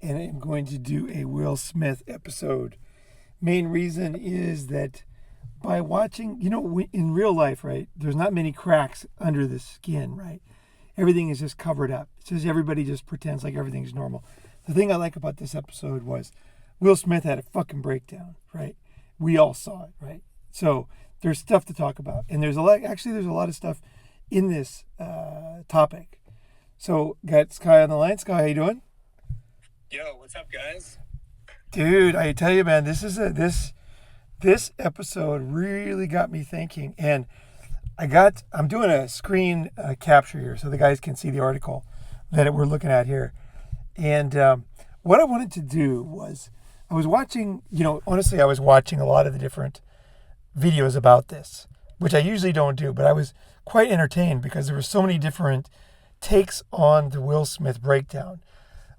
and I'm going to do a Will Smith episode. Main reason is that by watching, in real life, right, there's not many cracks under the skin, right? Everything is just covered up. It's just everybody just pretends like everything's normal. The thing I like about this episode was Will Smith had a fucking breakdown, right? We all saw it, right? So there's stuff to talk about, and there's a lot of stuff in this topic. So got Sky on the line. Sky, how you doing? Yo, what's up, guys? Dude, I tell you, man, this episode really got me thinking, and I'm doing a screen capture here so the guys can see the article that we're looking at here. And what I wanted to do was, I was watching, honestly, I was watching a lot of the different videos about this, which I usually don't do, but I was quite entertained because there were so many different takes on the Will Smith breakdown.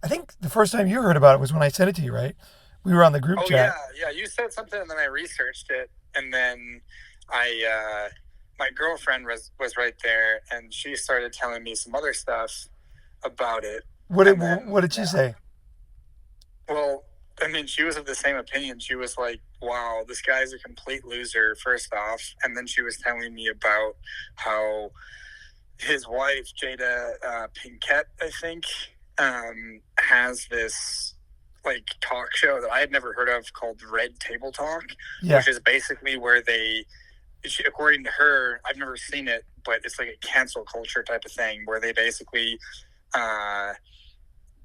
I think the first time you heard about it was when I sent it to you, right? We were on the group Oh chat. yeah. You said something, and then I researched it, and then my girlfriend was right there, and she started telling me some other stuff about it. What did she say? Well, I mean, she was of the same opinion. She was like, "Wow, this guy's a complete loser." First off, and then she was telling me about how his wife Jada Pinkett, I think, has this like talk show that I had never heard of called Red Table Talk, which is basically where according to her, I've never seen it, but it's like a cancel culture type of thing where they basically,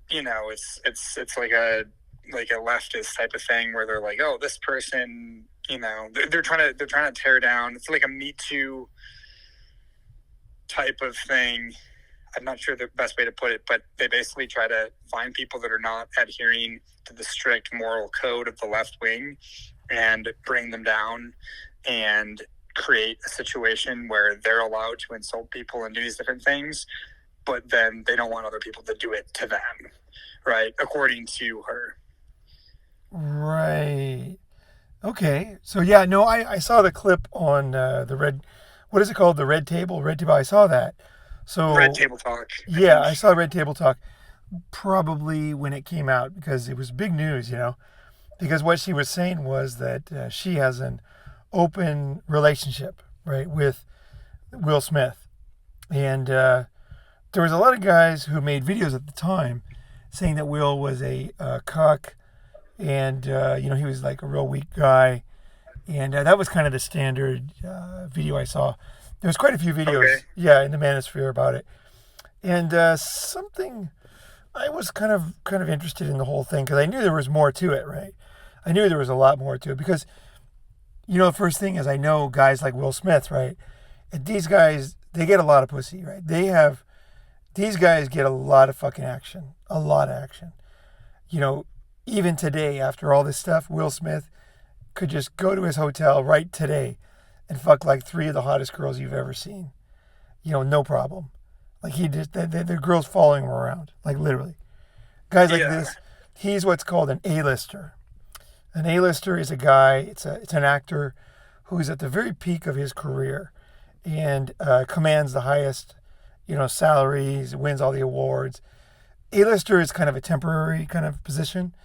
it's like a leftist type of thing where they're like, oh, this person, they're trying to tear down. It's like a Me Too type of thing. I'm not sure the best way to put it, but they basically try to find people that are not adhering to the strict moral code of the left wing and bring them down and create a situation where they're allowed to insult people and do these different things, but then they don't want other people to do it to them, right? According to her. Right. Okay. So yeah, no, I saw the clip on the red, what is it called? The Red Table? Red Table. I saw that. So Red Table Talk. yeah, I saw Red Table Talk probably when it came out because it was big news, because what she was saying was that she has an open relationship, right, with Will Smith. And there was a lot of guys who made videos at the time saying that Will was a cuck and, he was like a real weak guy. And that was kind of the standard video I saw. There was quite a few videos, Okay. yeah, in the manosphere about it. And something I was kind of interested in the whole thing because I knew there was more to it, right? I knew there was a lot more to it because, the first thing is I know guys like Will Smith, right? And these guys, they get a lot of pussy, right? These guys get a lot of fucking action, a lot of action. Even today, after all this stuff, Will Smith could just go to his hotel right today and fuck like 3 of the hottest girls you've ever seen. No problem. Like he just, the girls following him around, like literally. Guys like this, he's what's called an A-lister. An A-lister is a guy, it's an actor who's at the very peak of his career and commands the highest, salaries, wins all the awards. A-lister is kind of a temporary kind of position,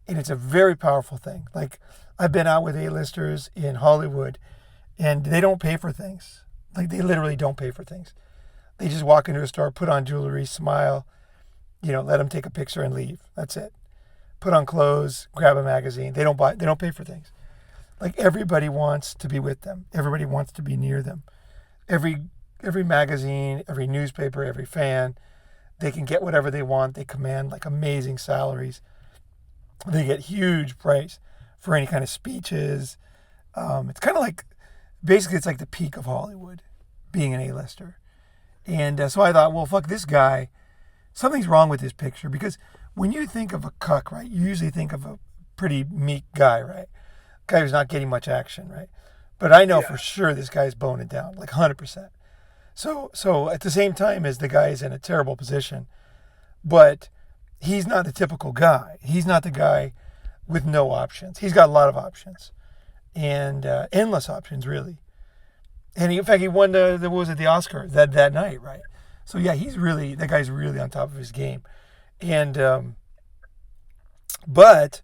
and it's a very powerful thing. Like I've been out with A-listers in Hollywood, and they don't pay for things. Like they literally don't pay for things. They just walk into a store, put on jewelry, smile, let them take a picture and leave. That's it. Put on clothes, grab a magazine. They don't pay for things. Like everybody wants to be with them. Everybody wants to be near them. Every magazine, every newspaper, every fan, they can get whatever they want. They command like amazing salaries. They get huge price for any kind of speeches. It's kind of like, basically it's like the peak of Hollywood, being an A-lister. And so I thought, well, fuck this guy. Something's wrong with this picture because when you think of a cuck, right, you usually think of a pretty meek guy, right? Guy who's not getting much action, right? But I know for sure this guy's boning down, like 100%. So at the same time as the guy's in a terrible position, but he's not the typical guy. He's not the guy with no options. He's got a lot of options and endless options, really. And in fact, he won the Oscar that night, right? So yeah, that guy's really on top of his game. And But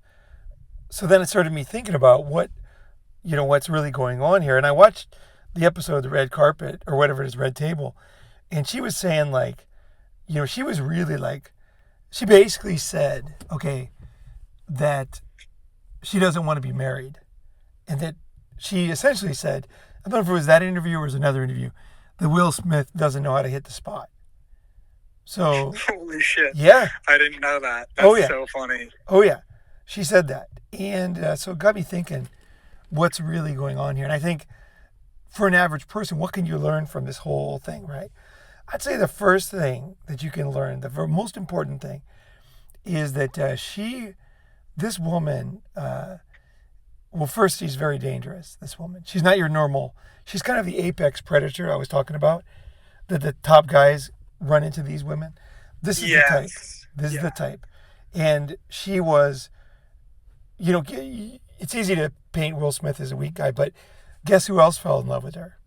so then it started me thinking about what's really going on here. And I watched the episode of the Red Carpet or whatever it is, Red Table, and she was saying like, she was really like, she basically said, okay, that she doesn't want to be married, and that she essentially said, I don't know if it was that interview or it was another interview, that Will Smith doesn't know how to hit the spot. So holy shit! Yeah, I didn't know that. That's so funny. Oh yeah, she said that, and so it got me thinking, what's really going on here? And I think for an average person, what can you learn from this whole thing, right? I'd say the first thing that you can learn, the most important thing, is that this woman, well, first, she's very dangerous, this woman. She's not your normal, she's kind of the apex predator I was talking about, that the top guys run into these women. This is the type. This is the type. And she was, it's easy to paint Will Smith as a weak guy, but guess who else fell in love with her?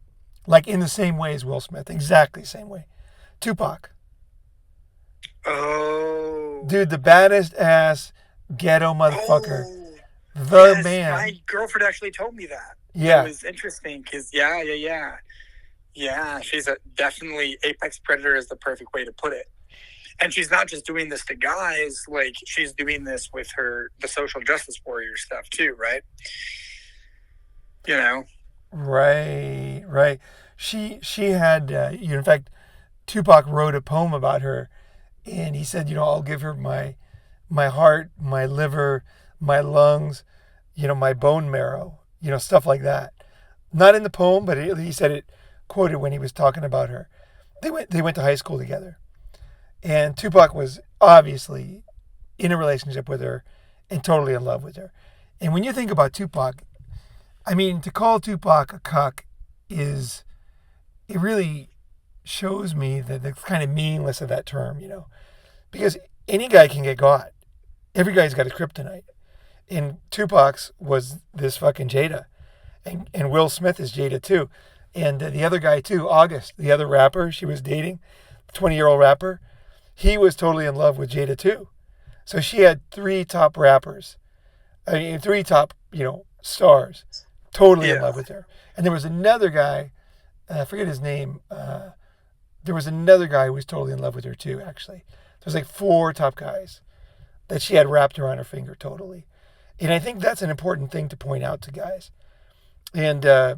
Like in the same way as Will Smith, exactly the same way. Tupac. Oh. Dude, the baddest ass ghetto motherfucker. Man. My girlfriend actually told me that. Yeah. It was interesting because, yeah, she's definitely apex predator is the perfect way to put it. And she's not just doing this to guys, like she's doing this with the social justice warrior stuff too, right? Right. She had, in fact, Tupac wrote a poem about her, and he said, I'll give her my heart, my liver, my lungs, my bone marrow, stuff like that. Not in the poem, but he said it, quoted when he was talking about her. They went to high school together, and Tupac was obviously in a relationship with her and totally in love with her. And when you think about Tupac, I mean, to call Tupac a cuck it really shows me the kind of meaningless of that term, because any guy can get got. Every guy's got a kryptonite. And Tupac's was this fucking Jada. And Will Smith is Jada too. And the other guy too, August, the other rapper she was dating, the 20-year-old rapper, he was totally in love with Jada too. So she had three top rappers. I mean, three top, stars totally in love with her. And there was another guy, I forget his name, there was another guy who was totally in love with her too, actually. There's like four top guys that she had wrapped around her finger totally. And I think that's an important thing to point out to guys. And I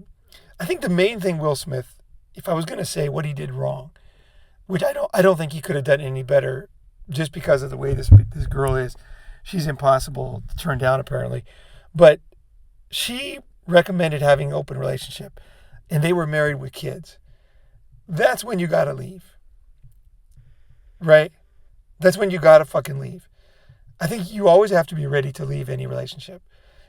think the main thing Will Smith, if I was going to say what he did wrong, which I don't think he could have done any better just because of the way this girl is. She's impossible to turn down apparently. But she recommended having an open relationship, and they were married with kids. That's when you got to leave. Right? That's when you got to fucking leave. I think you always have to be ready to leave any relationship.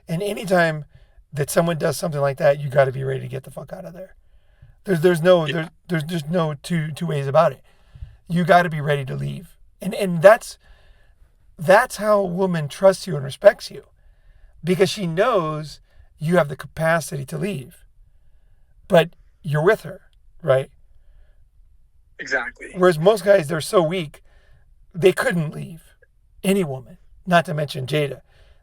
And anytime that someone does something like that, you got to be ready to get the fuck out of there. There's just no two ways about it. You got to be ready to leave. And that's how a woman trusts you and respects you, because she knows you have the capacity to leave, but you're with her, right? Exactly. Whereas most guys, they're so weak, they couldn't leave any woman, not to mention Jada.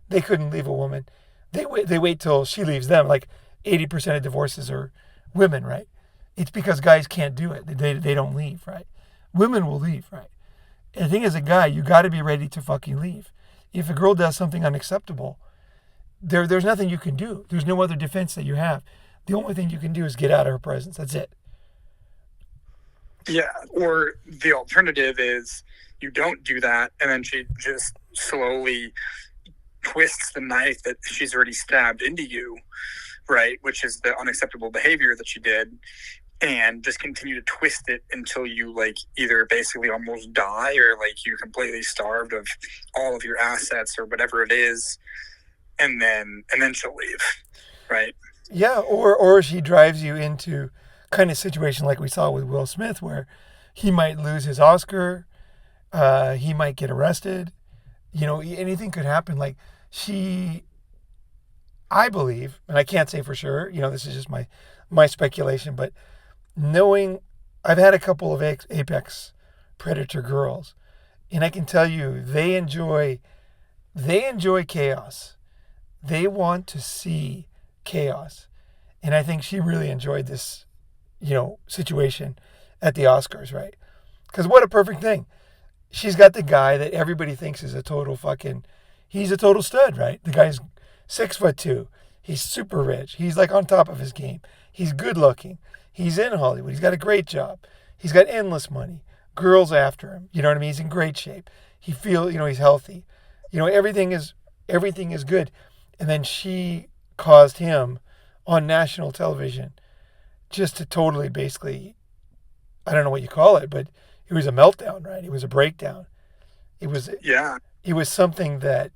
They couldn't leave a woman. They wait till she leaves them. Like 80% of divorces are women, right? It's because guys can't do it. They don't leave, right? Women will leave, right? And the thing is, a guy, you got to be ready to fucking leave. If a girl does something unacceptable, there's nothing you can do. There's no other defense that you have. The only thing you can do is get out of her presence. That's it. Yeah, or the alternative is you don't do that, and then she just slowly twists the knife that she's already stabbed into you, right? Which is the unacceptable behavior that she did, and just continue to twist it until you either basically almost die or you're completely starved of all of your assets or whatever it is, and then she'll leave, right? Yeah, or she drives you into kind of situation like we saw with Will Smith, where he might lose his Oscar, he might get arrested, anything could happen. I believe, and I can't say for sure, this is just my speculation, but knowing, I've had a couple of apex predator girls, and I can tell you they enjoy they enjoy chaos. They want to see chaos. And I think she really enjoyed this, situation at the Oscars, right? Because what a perfect thing. She's got the guy that everybody thinks is a total fucking, he's a total stud, right? The guy's 6'2". He's super rich. He's like on top of his game. He's good looking. He's in Hollywood. He's got a great job. He's got endless money. Girls after him. You know what I mean? He's in great shape. He feels, he's healthy. Everything is good. And then she caused him on national television just to totally basically, I don't know what you call it, but it was a meltdown, right? It was a breakdown. It was Yeah. it was something that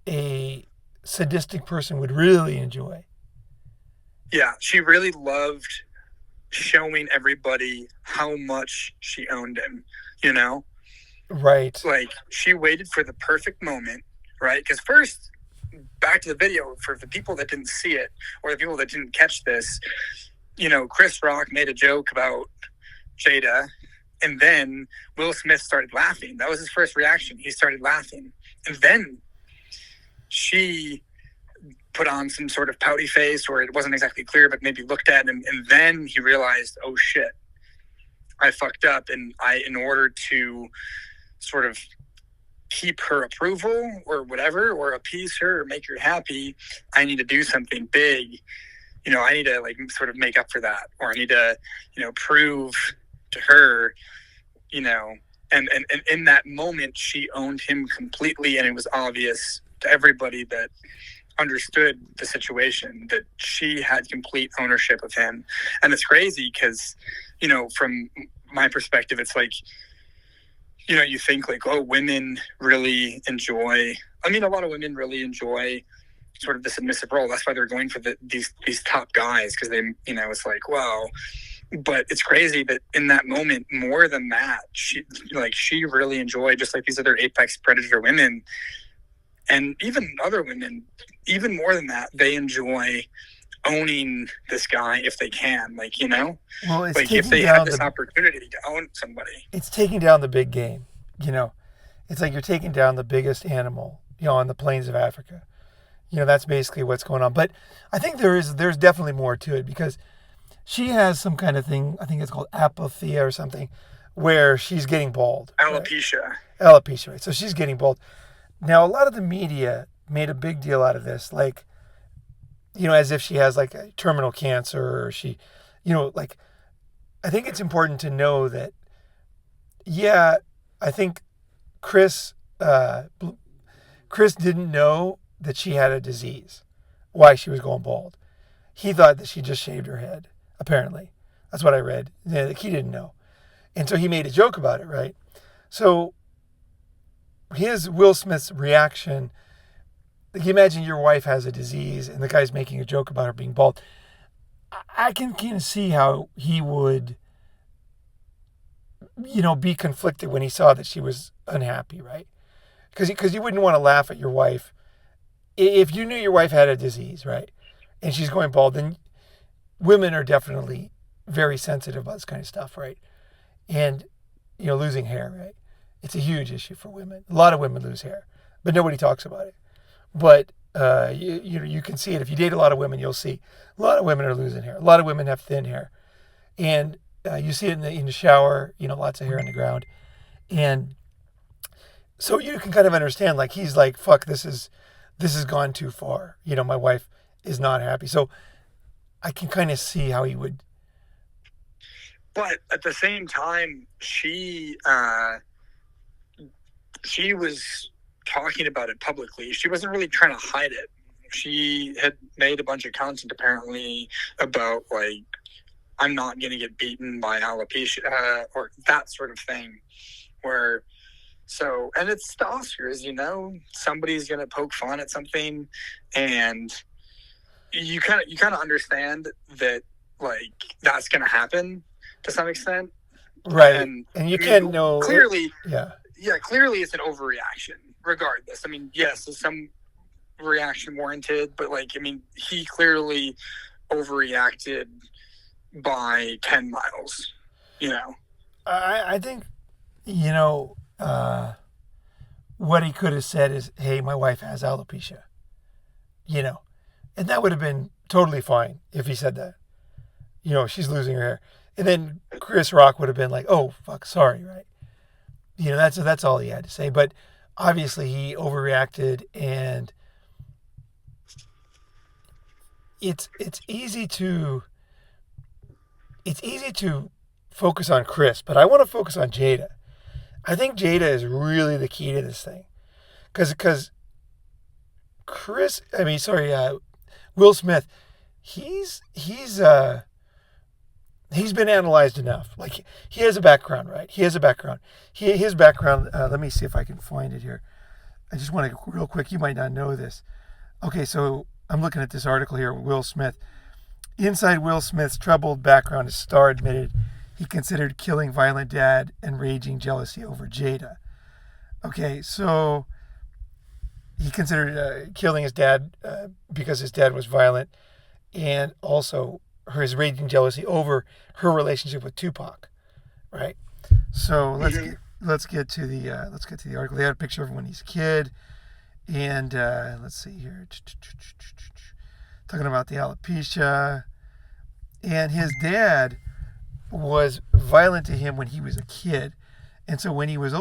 a sadistic person would really enjoy. Yeah, she really loved showing everybody how much she owned him, you know? Right. Like, she waited for the perfect moment, right? Because first, back to the video, for the people that didn't see it, or the people that didn't catch this, Chris Rock made a joke about Jada, and then Will Smith started laughing. That was his first reaction. He started laughing. And then she put on some sort of pouty face, or it wasn't exactly clear, but maybe looked at him, and then he realized, oh shit, I fucked up, and in order to sort of keep her approval or whatever, or appease her or make her happy, I need to do something big. I need to sort of make up for that, or I need to, prove to her, and in that moment she owned him completely, and it was obvious to everybody that understood the situation that she had complete ownership of him. And it's crazy because, from my perspective, it's like, you think like, oh, women really enjoy, a lot of women really enjoy sort of the submissive role. That's why they're going for these top guys, because they, it's like, wow. But it's crazy that in that moment, more than that, she really enjoyed, just like these other apex predator women, and even other women, even more than that, they enjoy owning this guy if they can, Well, it's if they have this opportunity to own somebody. It's taking down the big game, It's like you're taking down the biggest animal, on the plains of Africa. That's basically what's going on. But I think there's definitely more to it, because she has some kind of thing, I think it's called apathy or something, where she's getting bald. Alopecia. Right? Alopecia, right? So she's getting bald. Now, a lot of the media made a big deal out of this, like, as if she has like a terminal cancer, or she, I think it's important to know that, yeah, I think Chris didn't know that she had a disease, why she was going bald. He thought that she just shaved her head, apparently. That's what I read. Yeah, he didn't know. And so he made a joke about it, right? So his, Will Smith's reaction, like, you imagine your wife has a disease and the guy's making a joke about her being bald. I can kind of see how he would, be conflicted when he saw that she was unhappy, right? Because you wouldn't want to laugh at your wife. If you knew your wife had a disease, right, and she's going bald, then women are definitely very sensitive about this kind of stuff, right? And, losing hair, right? It's a huge issue for women. A lot of women lose hair, but nobody talks about it. But you can see it. If you date a lot of women, you'll see a lot of women are losing hair. A lot of women have thin hair. And you see it in the shower, lots of hair on the ground. And so you can kind of understand, like, he's like, fuck, this has gone too far. My wife is not happy. So I can kind of see how he would. But at the same time, she was talking about it publicly. She wasn't really trying to hide it. She had made a bunch of content apparently about, like, I'm not going to get beaten by alopecia, or that sort of thing. And it's the Oscars, somebody's going to poke fun at something, and you kind of understand that, like, that's going to happen to some extent. Right. And you can't know. Clearly, yeah, clearly it's an overreaction regardless. Yes, there's some reaction warranted, but, like, he clearly overreacted by 10 miles, I think, what he could have said is, hey, my wife has alopecia, you know, and that would have been totally fine if he said that. She's losing her hair. And then Chris Rock would have been like, oh, fuck, sorry, right? That's all he had to say. But obviously he overreacted, and it's easy to focus on Chris, but I want to focus on Jada. I think Jada is really the key to this thing, because Will Smith, he's been analyzed enough. Like, he has a background, right? His background. Let me see if I can find it here. I just want to real quick. You might not know this. Okay, so I'm looking at this article here. Will Smith. Inside Will Smith's troubled background, his star admitted he considered killing violent dad and raging jealousy over Jada. Okay, so he considered killing his dad because his dad was violent, and also his raging jealousy over her relationship with Tupac, right? So let's get to the article. They had a picture of him when he's a kid, and let's see here, talking about the alopecia, and his dad was violent to him when he was a kid, and so when he was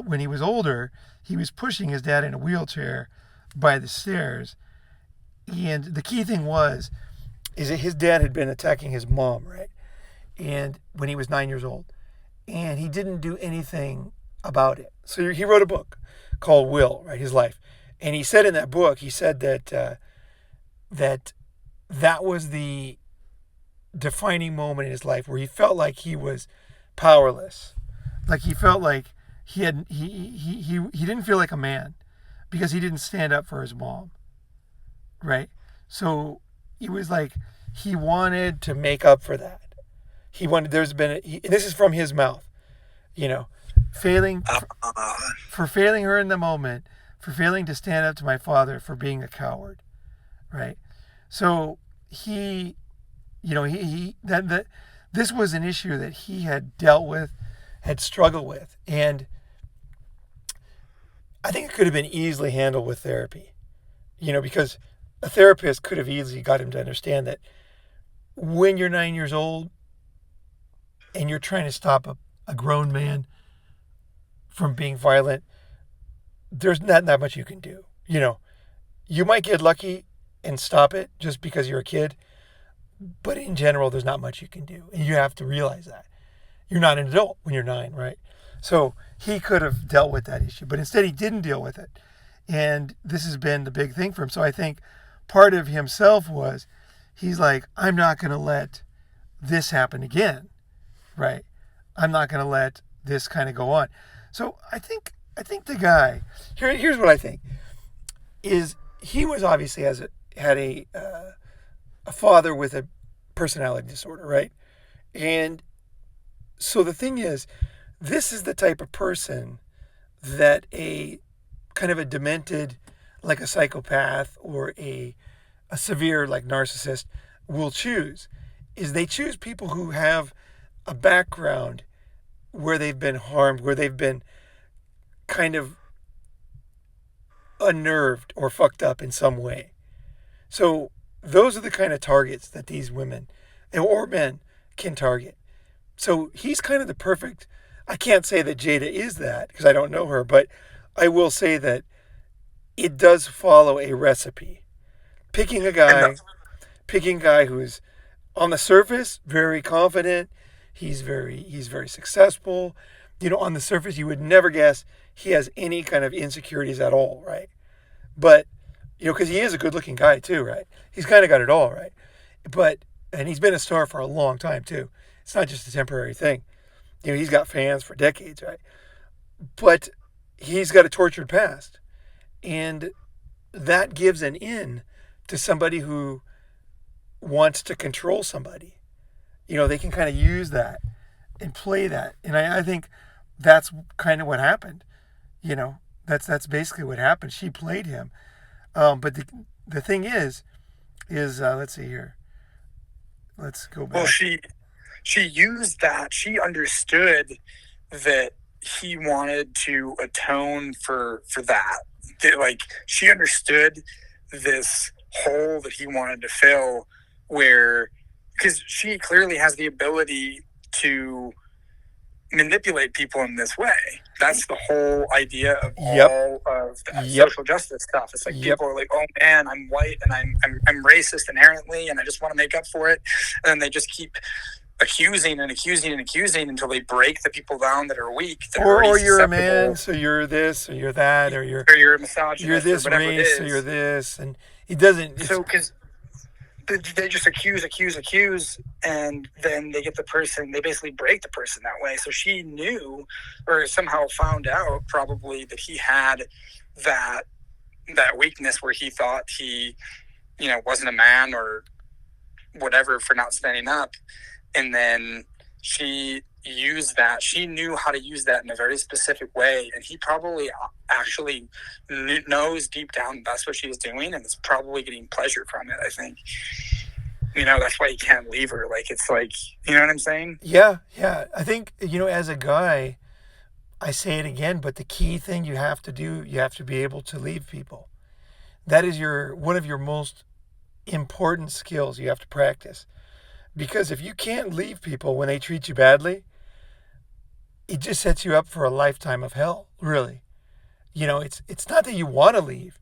older, he was pushing his dad in a wheelchair by the stairs, and the key thing is that his dad had been attacking his mom, right? And when he was 9 years old, and he didn't do anything about it. So he wrote a book called Will, right? His life, and he said in that book, he said that that was the defining moment in his life where he felt like he was powerless, like he felt like he didn't feel like a man because he didn't stand up for his mom, right? So he was like, he wanted to make up for that. This is from his mouth, failing her in the moment, for failing to stand up to my father, for being a coward, right? So this was an issue that he had dealt with, had struggled with, and I think it could have been easily handled with therapy, because a therapist could have easily got him to understand that when you're 9 years old and you're trying to stop a grown man from being violent, there's not that much you can do. You might get lucky and stop it just because you're a kid, but in general, there's not much you can do. And you have to realize that. You're not an adult when you're 9, right? So he could have dealt with that issue, but instead he didn't deal with it. And this has been the big thing for him. So I think part of himself was, he's like, I'm not going to let this happen again, right? I'm not going to let this kind of go on. So I think the guy, here's what I think, is he was obviously had a father with a personality disorder, right? And so the thing is, this is the type of person that a kind of a demented, like a psychopath or a severe, like, narcissist will choose. Is they choose people who have a background where they've been harmed, where they've been kind of unnerved or fucked up in some way. So those are the kind of targets that these women or men can target. So he's kind of the perfect, I can't say that Jada is that because I don't know her, but I will say that it does follow a recipe. Picking a guy who's on the surface very confident, he's very successful. On the surface you would never guess he has any kind of insecurities at all, right? But because he is a good-looking guy too, right? He's kind of got it all, right? And he's been a star for a long time too. It's not just a temporary thing. He's got fans for decades, right? But he's got a tortured past, and that gives an in to somebody who wants to control somebody. They can kind of use that and play that, and I think that's kind of what happened. That's basically what happened. She played him. But the thing is let's see here. Let's go back. Well, she used that. She understood that he wanted to atone for that. Like, she understood this hole that he wanted to fill, where, because she clearly has the ability to manipulate people in this way. That's the whole idea of Yep. all of that Yep. social justice stuff. It's like Yep. people are like, "Oh man, I'm white and I'm racist inherently, and I just want to make up for it," and then they just keep accusing and accusing and accusing until they break the people down that are weak, that are already Or you're a susceptible, man, so you're this, or you're that, or you're or you're a you're misogynist or this whatever it race, or you're is. this, and it doesn't. It's So, because they just accuse, and then they get the person, they basically break the person that way. So she knew, or somehow found out probably, that he had that weakness where he thought he, wasn't a man or whatever for not standing up. And then she used that. She knew how to use that in a very specific way. And he probably actually knows deep down that's what she was doing, and is probably getting pleasure from it, I think. That's why he can't leave her. Like, it's like, you know what I'm saying? yeah, yeah. I think as a guy, I say it again, but the key thing you have to do, you have to be able to leave people. That is one of your most important skills you have to practice. Because if you can't leave people when they treat you badly, it just sets you up for a lifetime of hell, really. It's not that you want to leave,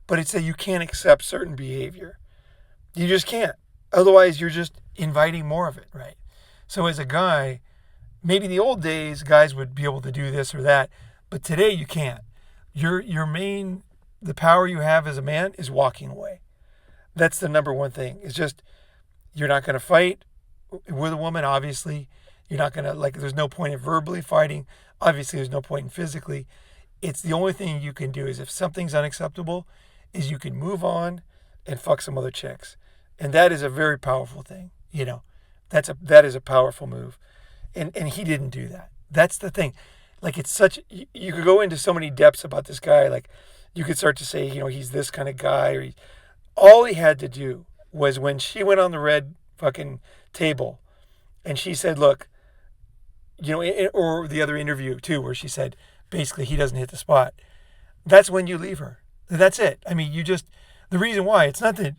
but it's that you can't accept certain behavior. You just can't. Otherwise, you're just inviting more of it, right? So as a guy, maybe in the old days, guys would be able to do this or that, but today you can't. The power you have as a man is walking away. That's the number one thing. It's just, you're not going to fight with a woman, obviously. You're not going to, there's no point in verbally fighting. Obviously, there's no point in physically. It's the only thing you can do is, if something's unacceptable, is you can move on and fuck some other chicks. And that is a very powerful thing. That is a powerful move. And he didn't do that. That's the thing. It's such, you could go into so many depths about this guy. Like, you could start to say, he's this kind of guy, or all he had to do was, when she went on the red fucking table and she said, look, or the other interview too, where she said, basically, he doesn't hit the spot. That's when you leave her. That's it. I mean, the reason why, it's not that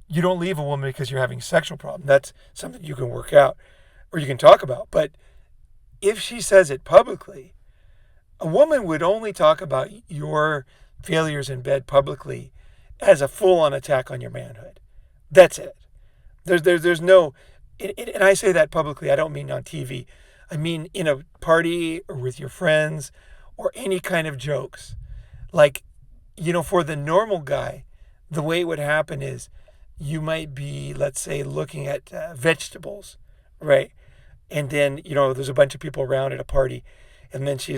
you don't leave a woman because you're having a sexual problem. That's something you can work out or you can talk about. But if she says it publicly, a woman would only talk about your failures in bed publicly as a full-on attack on your manhood. That's it. There's no, and I say that publicly. I don't mean on TV. I mean in a party or with your friends or any kind of jokes. For the normal guy, the way it would happen is, you might be, let's say, looking at vegetables, right? And then, there's a bunch of people around at a party. And then she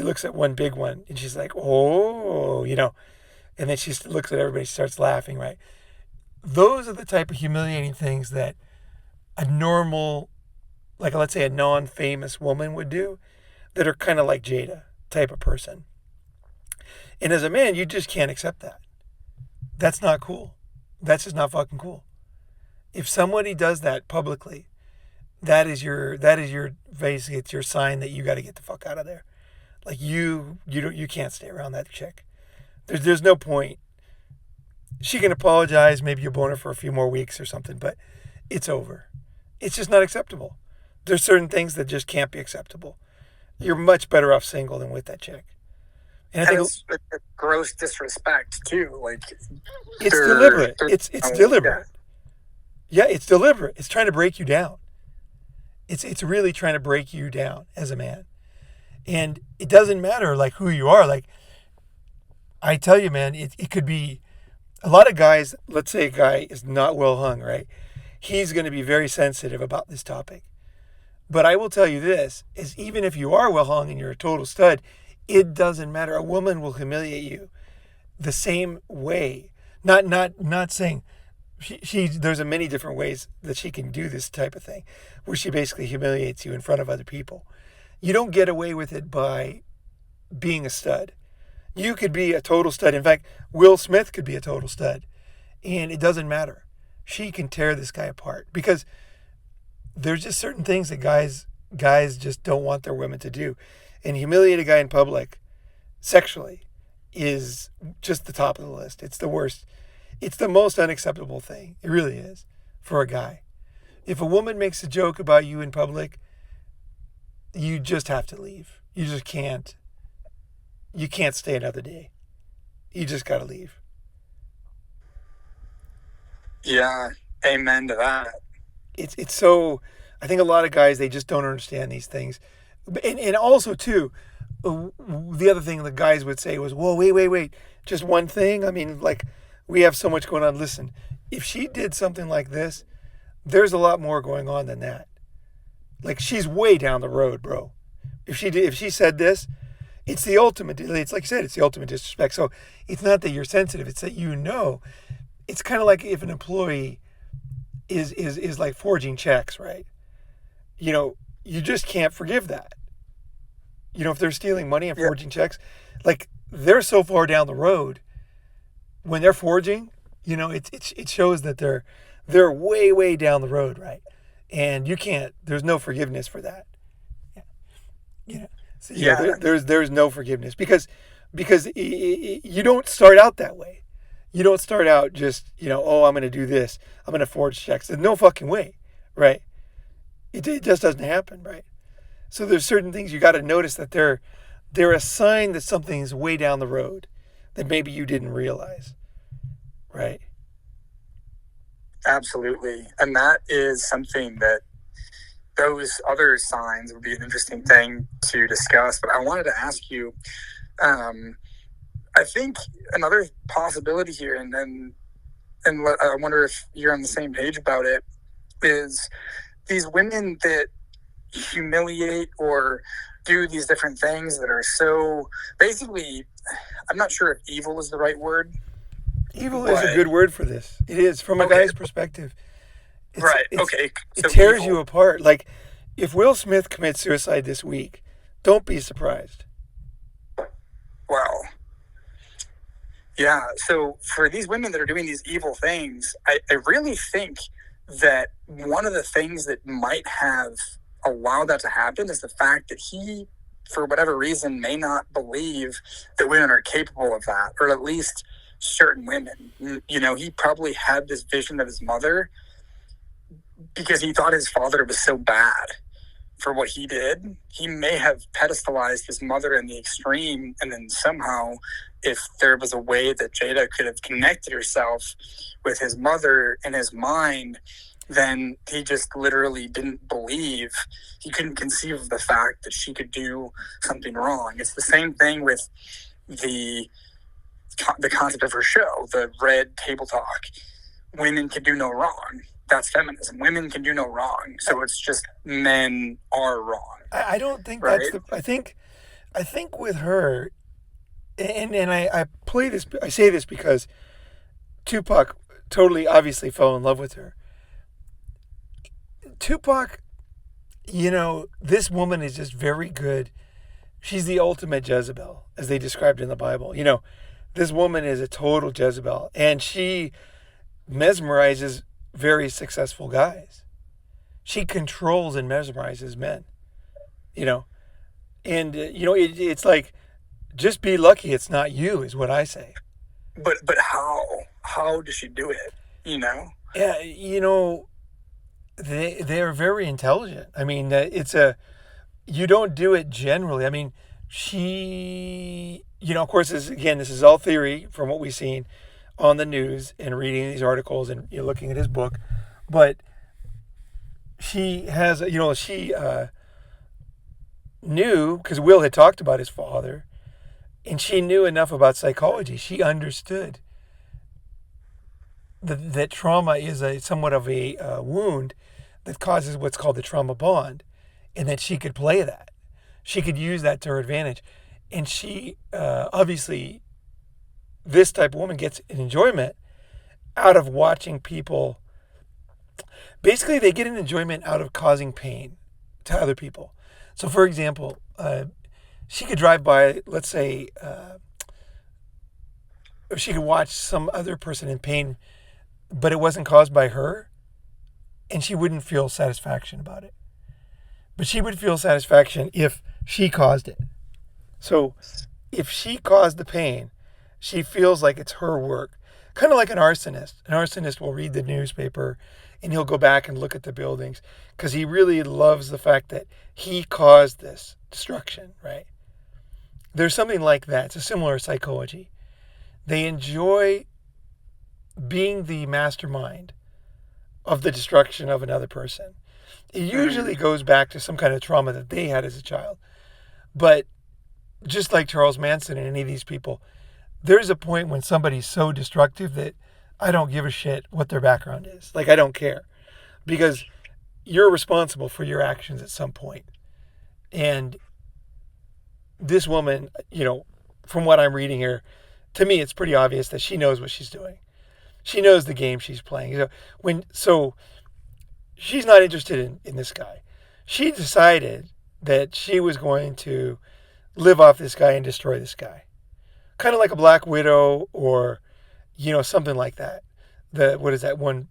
looks at one big one and she's like, oh, and then she looks at everybody, starts laughing, right? Those are the type of humiliating things that a normal, let's say a non-famous woman would do, that are kind of like Jada type of person. And as a man, you just can't accept that. That's not cool. That's just not fucking cool. If somebody does that publicly, that is your basically, it's your sign that you got to get the fuck out of there. You can't stay around that chick. There's no point. She can apologize, maybe you'll bone her for a few more weeks or something, but it's over. It's just not acceptable. There's certain things that just can't be acceptable. You're much better off single than with that chick. And I think it's gross disrespect too. It's deliberate. It's deliberate. Yeah, it's deliberate. It's trying to break you down. It's really trying to break you down as a man. And it doesn't matter who you are. I tell you, man, it could be a lot of guys. Let's say a guy is not well hung, right? He's going to be very sensitive about this topic. But I will tell you this, is even if you are well hung and you're a total stud, it doesn't matter. A woman will humiliate you the same way. Not saying there's many different ways that she can do this type of thing, where she basically humiliates you in front of other people. You don't get away with it by being a stud. You could be a total stud. In fact, Will Smith could be a total stud, and it doesn't matter. She can tear this guy apart, because there's just certain things that guys guys just don't want their women to do. And humiliate a guy in public sexually is just the top of the list. It's the worst. It's the most unacceptable thing. It really is for a guy. If a woman makes a joke about you in public, you just have to leave. You just can't. You can't stay another day. You just got to leave. Yeah, amen to that. It's so. I think a lot of guys, they just don't understand these things, and also too, the other thing the guys would say was, "Whoa, wait, just one thing." I mean, like, we have so much going on. Listen, if she did something like this, there's a lot more going on than that. Like, she's way down the road, bro. If she said this, it's the ultimate. It's like you said, it's the ultimate disrespect. So it's not that you're sensitive; it's that It's kind of like if an employee is like forging checks, right? You just can't forgive that. If they're stealing money and forging checks, like, they're so far down the road when they're forging, it shows that they're way down the road, right? And you can't. There's no forgiveness for that. So, there's no forgiveness because you don't start out that way. You don't start out just, oh, I'm going to do this. I'm going to forge checks. There's no fucking way, right? It just doesn't happen, right? So there's certain things you got to notice that they're a sign that something's way down the road that maybe you didn't realize, right? Absolutely. And that is something that those other signs would be an interesting thing to discuss. But I wanted to ask you, I think another possibility here, and I wonder if you're on the same page about it, is these women that humiliate or do these different things that are so, basically, I'm not sure if evil is the right word. Evil is a good word for this. It is, from a guy's perspective. Okay. So it tears you apart. Like, if Will Smith commits suicide this week, don't be surprised. Wow. Yeah, so for these women that are doing these evil things, I really think that one of the things that might have allowed that to happen is the fact that he, for whatever reason, may not believe that women are capable of that, or at least certain women. He probably had this vision of his mother because he thought his father was so bad for what he did. He may have pedestalized his mother in the extreme, and then somehow, if there was a way that Jada could have connected herself with his mother in his mind, then he just literally didn't believe. He couldn't conceive of the fact that she could do something wrong. It's the same thing with the concept of her show, the Red Table Talk. Women can do no wrong. That's feminism. Women can do no wrong. So it's just men are wrong. I don't think right? I think with her, and I play this. I say this because Tupac totally obviously fell in love with her. Tupac, this woman is just very good. She's the ultimate Jezebel, as they described in the Bible. This woman is a total Jezebel, and she mesmerizes very successful guys. She controls and mesmerizes men, and it's like, just be lucky it's not you, is what I say. But how does she do it? Yeah, they're very intelligent. I mean, you don't do it generally. I mean, she, of course, this is all theory from what we've seen on the news and reading these articles and looking at his book, but she has, she knew, because Will had talked about his father, and she knew enough about psychology. She understood that trauma is somewhat of a wound that causes what's called the trauma bond, and that she could play that. She could use that to her advantage. And she, obviously, this type of woman gets an enjoyment out of watching people. Basically, they get an enjoyment out of causing pain to other people. So, for example, she could drive by, let's say, she could watch some other person in pain, but it wasn't caused by her, and she wouldn't feel satisfaction about it. but she would feel satisfaction if she caused it. So if she caused the pain, she feels like it's her work. Kind of like an arsonist. An arsonist will read the newspaper and he'll go back and look at the buildings because he really loves the fact that he caused this destruction, right? There's something like that. It's a similar psychology. They enjoy being the mastermind of the destruction of another person. It usually goes back to some kind of trauma that they had as a child. But just like Charles Manson and any of these people, there's a point when somebody's so destructive that I don't give a shit what their background is. Like, I don't care. Because you're responsible for your actions at some point. And this woman, from what I'm reading here, to me, it's pretty obvious that she knows what she's doing. She knows the game she's playing. So she's not interested in this guy. She decided that she was going to live off this guy and destroy this guy. Kind of like a Black Widow or, something like that. What is that one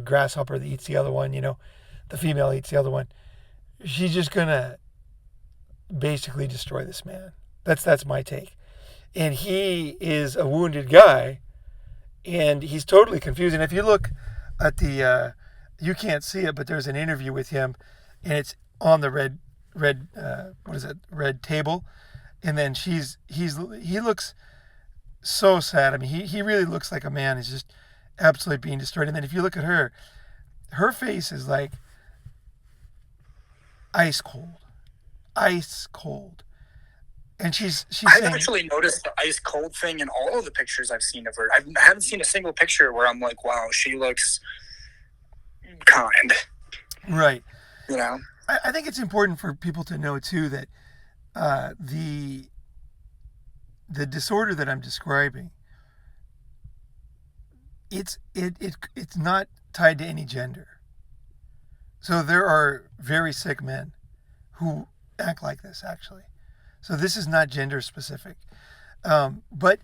grasshopper that eats the other one, the female eats the other one. She's just going to basically destroy this man. That's my take. And he is a wounded guy, and he's totally confused. And if you look at you can't see it, but there's an interview with him, and it's on the red table. And then he looks so sad. I mean, he really looks like a man who's just absolutely being destroyed. And then if you look at her face is like ice cold. And she's I've saying, actually noticed the ice cold thing in all of the pictures I've seen of her. I haven't seen a single picture where I'm like, wow, she looks kind. Right. I think it's important for people to know too that the disorder that I'm describing, it's not tied to any gender. So there are very sick men who act like this, actually. So this is not gender specific. But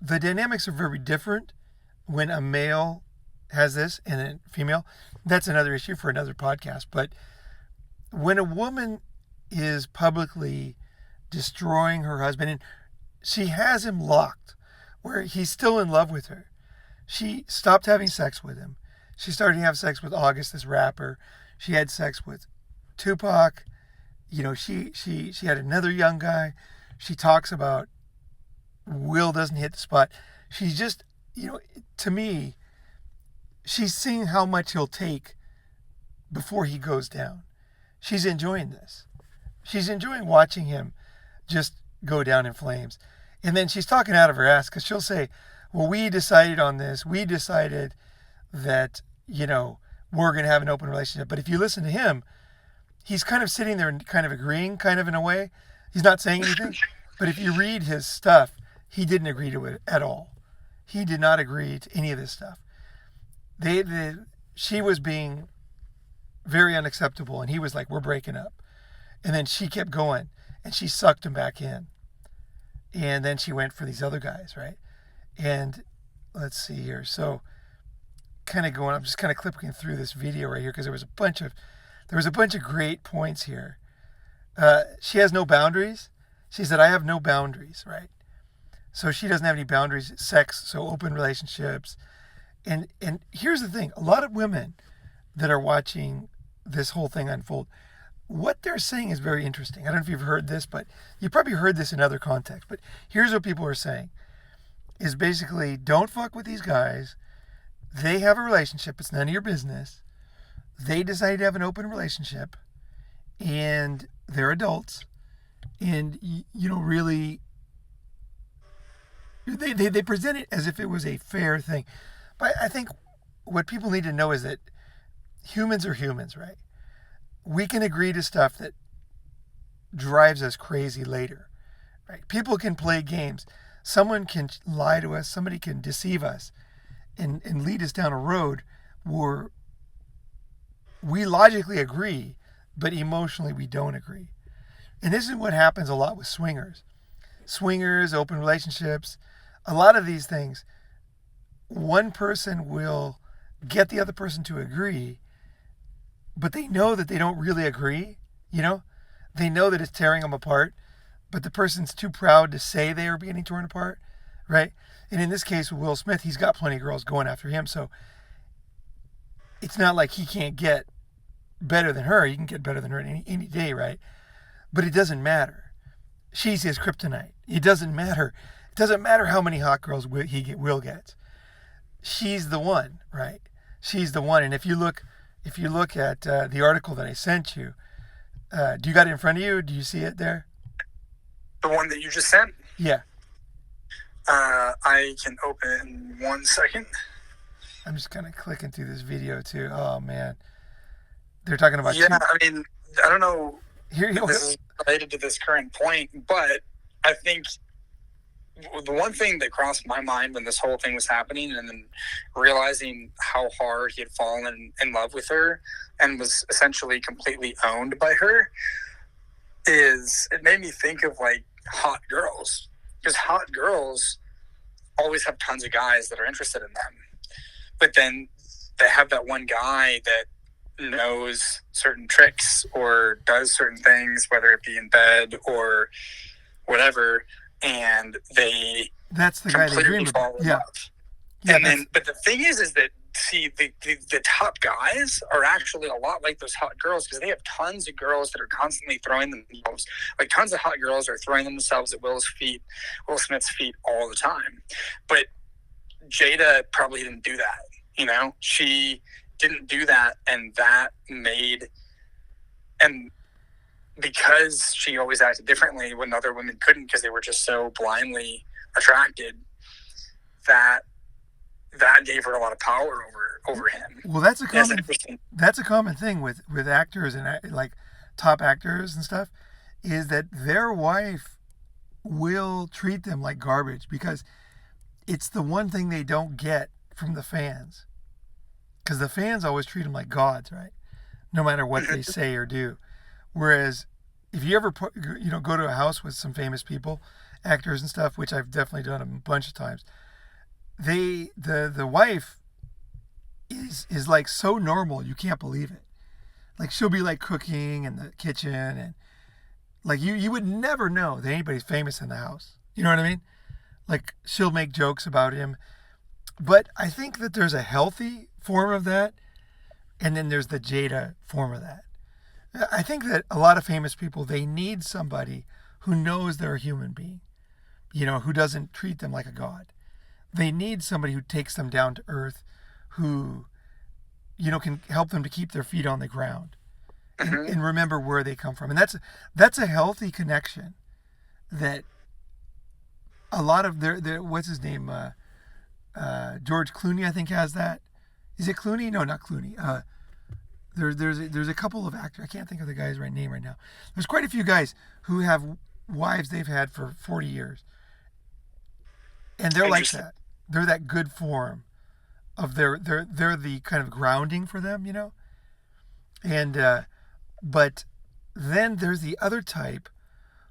the dynamics are very different when a male has this and a female. That's another issue for another podcast. But when a woman is publicly destroying her husband, and she has him locked where he's still in love with her. She stopped having sex with him. She started to have sex with August, this rapper. She had sex with Tupac. She had another young guy. She talks about Will doesn't hit the spot. She's just, to me, she's seeing how much he'll take before he goes down. She's enjoying this. She's enjoying watching him just go down in flames. And then she's talking out of her ass because she'll say, well, we decided on this. We decided that, we're going to have an open relationship. But if you listen to him, he's kind of sitting there and kind of agreeing, kind of in a way. He's not saying anything. But if you read his stuff, he didn't agree to it at all. He did not agree to any of this stuff. She was being very unacceptable, and he was like, we're breaking up. And then she kept going, and she sucked him back in. And then she went for these other guys, right? And let's see here. So I'm just kind of clipping through this video right here because there was a bunch of great points here. She has no boundaries. She said, I have no boundaries, right? So she doesn't have any boundaries, sex, so open relationships. And here's the thing. A lot of women that are watching this whole thing unfold, what they're saying is very interesting. I don't know if you've heard this, but you probably heard this in other contexts. But here's what people are saying, is basically, don't fuck with these guys. They have a relationship. It's none of your business. They decided to have an open relationship, and they're adults. And, really, they present it as if it was a fair thing. But I think what people need to know is that humans are humans, right? We can agree to stuff that drives us crazy later, right? People can play games. Someone can lie to us. Somebody can deceive us and lead us down a road where we logically agree, but emotionally we don't agree. And this is what happens a lot with swingers. Swingers, open relationships, a lot of these things, one person will get the other person to agree, but they know that they don't really agree. You know, they know that it's tearing them apart, but the person's too proud to say they are getting torn apart, right? And in this case with Will Smith, he's got plenty of girls going after him, so it's not like he can't get better than her. He can get better than her any day, right? But it doesn't matter. She's his kryptonite. It doesn't matter. It doesn't matter how many hot girls Will gets. She's the one, right? She's the one. And if you look at the article that I sent you, do you got it in front of you? Do you see it there? The one that you just sent? Yeah. I can open it in 1 second. I'm just kind of clicking through this video too. Oh man, they're talking about. Yeah, I mean, I don't know. Here, this is related to this current point, but I think the one thing that crossed my mind when this whole thing was happening, and then realizing how hard he had fallen in love with her and was essentially completely owned by her, is it made me think of like hot girls, because hot girls always have tons of guys that are interested in them, but then they have that one guy that knows certain tricks or does certain things, whether it be in bed or whatever, and that's the guy they dream about. Yeah. And then, but the thing is that the top guys are actually a lot like those hot girls, because they have tons of girls that are constantly throwing themselves, like tons of hot girls are throwing themselves at Will Smith's feet all the time. But Jada probably didn't do that. You know, she didn't do that, and because she always acted differently when other women couldn't, because they were just so blindly attracted, that gave her a lot of power over him. Well, that's a common thing with actors and like top actors and stuff, is that their wife will treat them like garbage, because it's the one thing they don't get from the fans. Because the fans always treat them like gods, right? No matter what they say or do. Whereas if you ever go to a house with some famous people, actors and stuff, which I've definitely done a bunch of times, the wife is like so normal you can't believe it. Like she'll be like cooking in the kitchen, and like you would never know that anybody's famous in the house. You know what I mean? Like she'll make jokes about him. But I think that there's a healthy form of that, and then there's the Jada form of that. I think that a lot of famous people, they need somebody who knows they're a human being, who doesn't treat them like a god. They need somebody who takes them down to earth, who, can help them to keep their feet on the ground and remember where they come from. And that's a healthy connection that a lot of their what's his name? George Clooney, I think, has that. Is it Clooney? No, not Clooney. There's a couple of actors. I can't think of the guy's name right now. There's quite a few guys who have wives they've had for 40 years. And they're like that. They're that good form of they're the kind of grounding for them, And but then there's the other type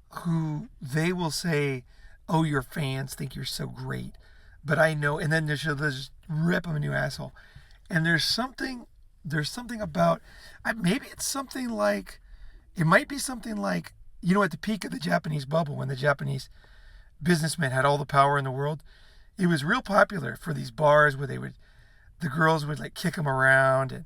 who they will say, "Oh, your fans think you're so great." But I know, and then they'll just rip them a new asshole. And there's something about, maybe it's something like, it might be something like, at the peak of the Japanese bubble, when the Japanese businessmen had all the power in the world, it was real popular for these bars where the girls would like kick them around and,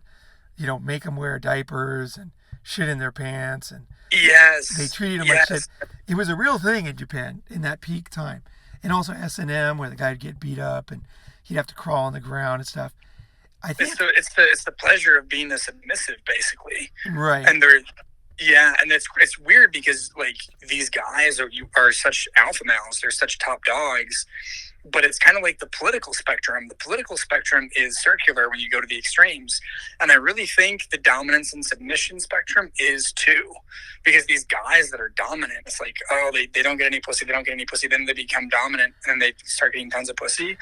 make them wear diapers and shit in their pants. And yes, they treated them like shit. It was a real thing in Japan in that peak time. And also S&M, where the guy would get beat up and he'd have to crawl on the ground and stuff. I think it's the pleasure of being a submissive, basically. Right. And and it's weird because like these guys are such alpha males, they're such top dogs. But it's kind of like the political spectrum. The political spectrum is circular when you go to the extremes. And I really think the dominance and submission spectrum is too. Because these guys that are dominant, it's like, oh, they don't get any pussy, then they become dominant, and then they start getting tons of pussy.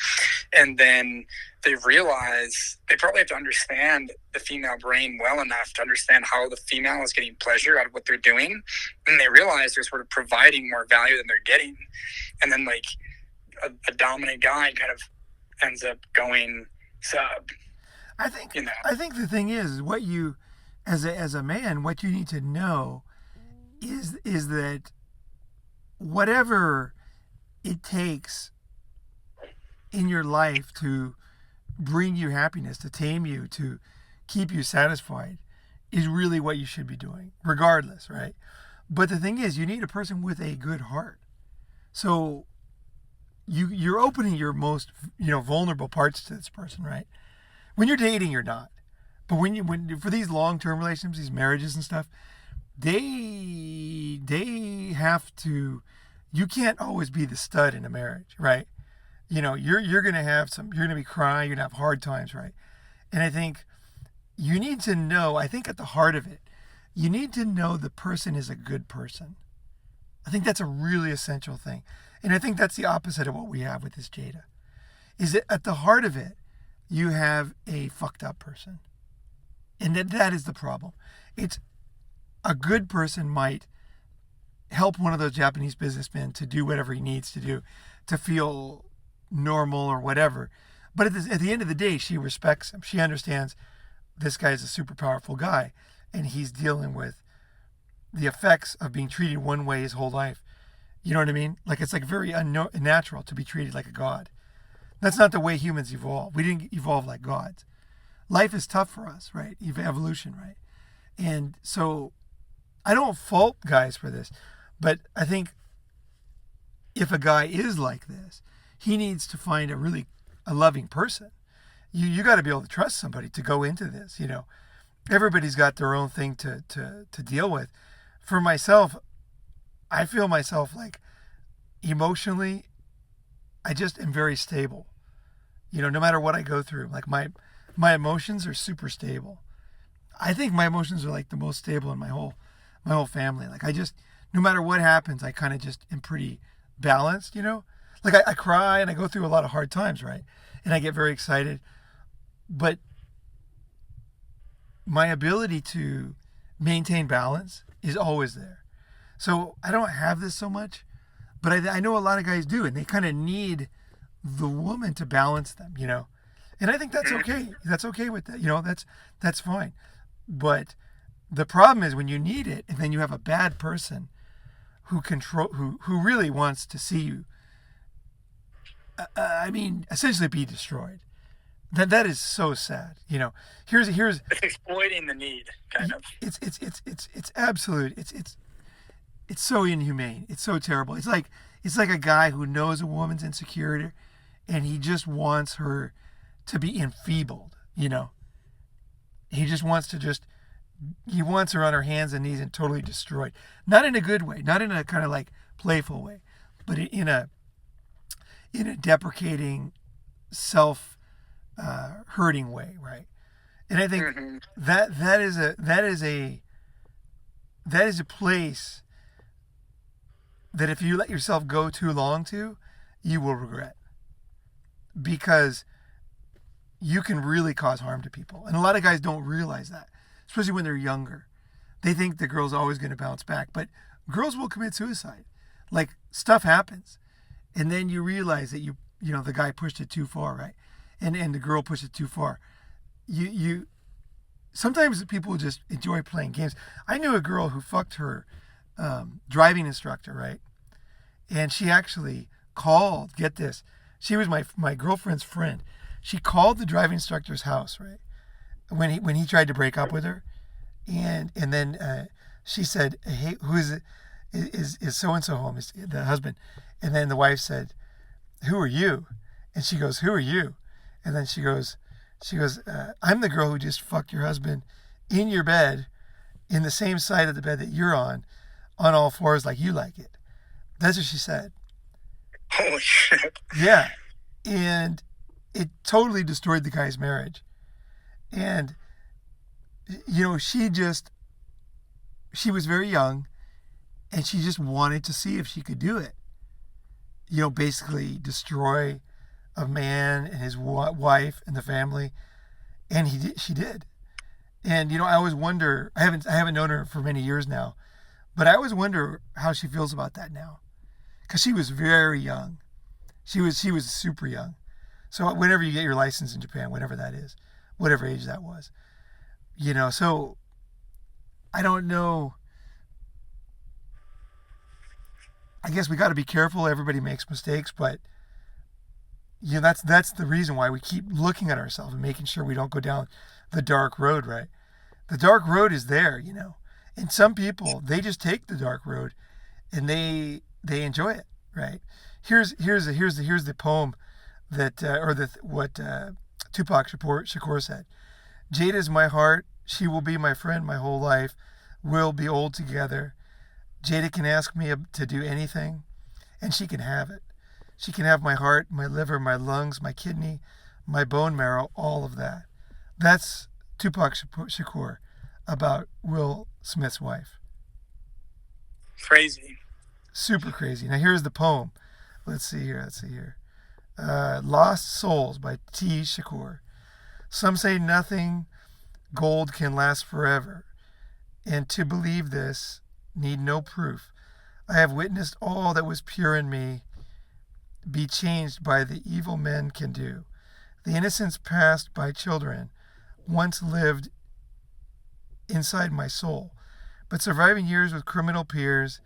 And then they realize they probably have to understand the female brain well enough to understand how the female is getting pleasure out of what they're doing. And they realize they're sort of providing more value than they're getting. And then like, a dominant guy kind of ends up going sub. I think the thing is what you as a man, what you need to know is that whatever it takes in your life to bring you happiness, to tame you, to keep you satisfied, is really what you should be doing, regardless, right? But the thing is, you need a person with a good heart. So you're opening your most vulnerable parts to this person, right? When you're dating, you're not. But when for these long-term relationships, these marriages and stuff, they have to. You can't always be the stud in a marriage, right? You're gonna have you're gonna be crying, you're gonna have hard times, right? And I think you need to know. I think at the heart of it, you need to know the person is a good person. I think that's a really essential thing, and I think that's the opposite of what we have with this Jada. Is that at the heart of it, you have a fucked up person. And that is the problem. It's a good person might help one of those Japanese businessmen to do whatever he needs to do to feel normal or whatever. But at the end of the day, she respects him. She understands this guy's a super powerful guy and he's dealing with the effects of being treated one way his whole life. You know what I mean? Like it's like very unnatural to be treated like a god. That's not the way humans evolve. We didn't evolve like gods. Life is tough for us, right? Evolution, right? And so I don't fault guys for this, but I think if a guy is like this, he needs to find a loving person. You got to be able to trust somebody to go into this. Everybody's got their own thing to deal with. For myself, I feel myself like emotionally, I just am very stable. No matter what I go through, like my emotions are super stable. I think my emotions are like the most stable in my whole family. Like no matter what happens, I kind of just am pretty balanced, Like I cry and I go through a lot of hard times, right? And I get very excited. But my ability to maintain balance is always there. So I don't have this so much, but I know a lot of guys do, and they kind of need the woman to balance them, And I think that's okay. That's okay with that. That's fine. But the problem is when you need it and then you have a bad person who really wants to see you essentially be destroyed. That is so sad. Here's it's exploiting the need, kind of. It's absolute. It's so inhumane. It's so terrible. It's like a guy who knows a woman's insecurity and he just wants her to be enfeebled, He just wants he wants her on her hands and knees and totally destroyed. Not in a good way, not in a kind of like playful way, but in a deprecating, hurting way, right? And I think that is a place that if you let yourself go too long to, you will regret. Because you can really cause harm to people. And a lot of guys don't realize that, especially when they're younger. They think the girl's always going to bounce back, but girls will commit suicide. Like, stuff happens. And then you realize that the guy pushed it too far, right? And the girl pushed it too far. Sometimes people just enjoy playing games. I knew a girl who fucked her driving instructor, right? And she actually called, get this, she was my girlfriend's friend. She called the driving instructor's house, right? When he tried to break up with her. And then she said, hey, who is it? Is so-and-so home? Is the husband. And then the wife said, who are you? And she goes, who are you? And then she goes, I'm the girl who just fucked your husband in your bed, in the same side of the bed that you're on all fours like you like it. That's what she said. Holy shit. Yeah. And it totally destroyed the guy's marriage. And, she was very young and she just wanted to see if she could do it. Basically destroy a man and his wife and the family. And she did. And, I always wonder, I haven't known her for many years now, but I always wonder how she feels about that now. Because she was very young. She was super young. So whenever you get your license in Japan, whatever that is, whatever age that was, so I don't know. I guess we got to be careful. Everybody makes mistakes, but that's the reason why we keep looking at ourselves and making sure we don't go down the dark road, right? The dark road is there, and some people, they just take the dark road and they enjoy it, right? Here's the poem that what Tupac Shakur said. Jada is my heart. She will be my friend my whole life. We'll be old together. Jada can ask me to do anything, and she can have it. She can have my heart, my liver, my lungs, my kidney, my bone marrow, all of that. That's Tupac Shakur about Will Smith's wife. Crazy. Super crazy. Now here's the poem. Let's see here. Lost Souls by T. Shakur. Some say nothing gold can last forever, and to believe this need no proof. I have witnessed all that was pure in me be changed by the evil men can do. The innocence passed by children once lived inside my soul, but surviving years with criminal peers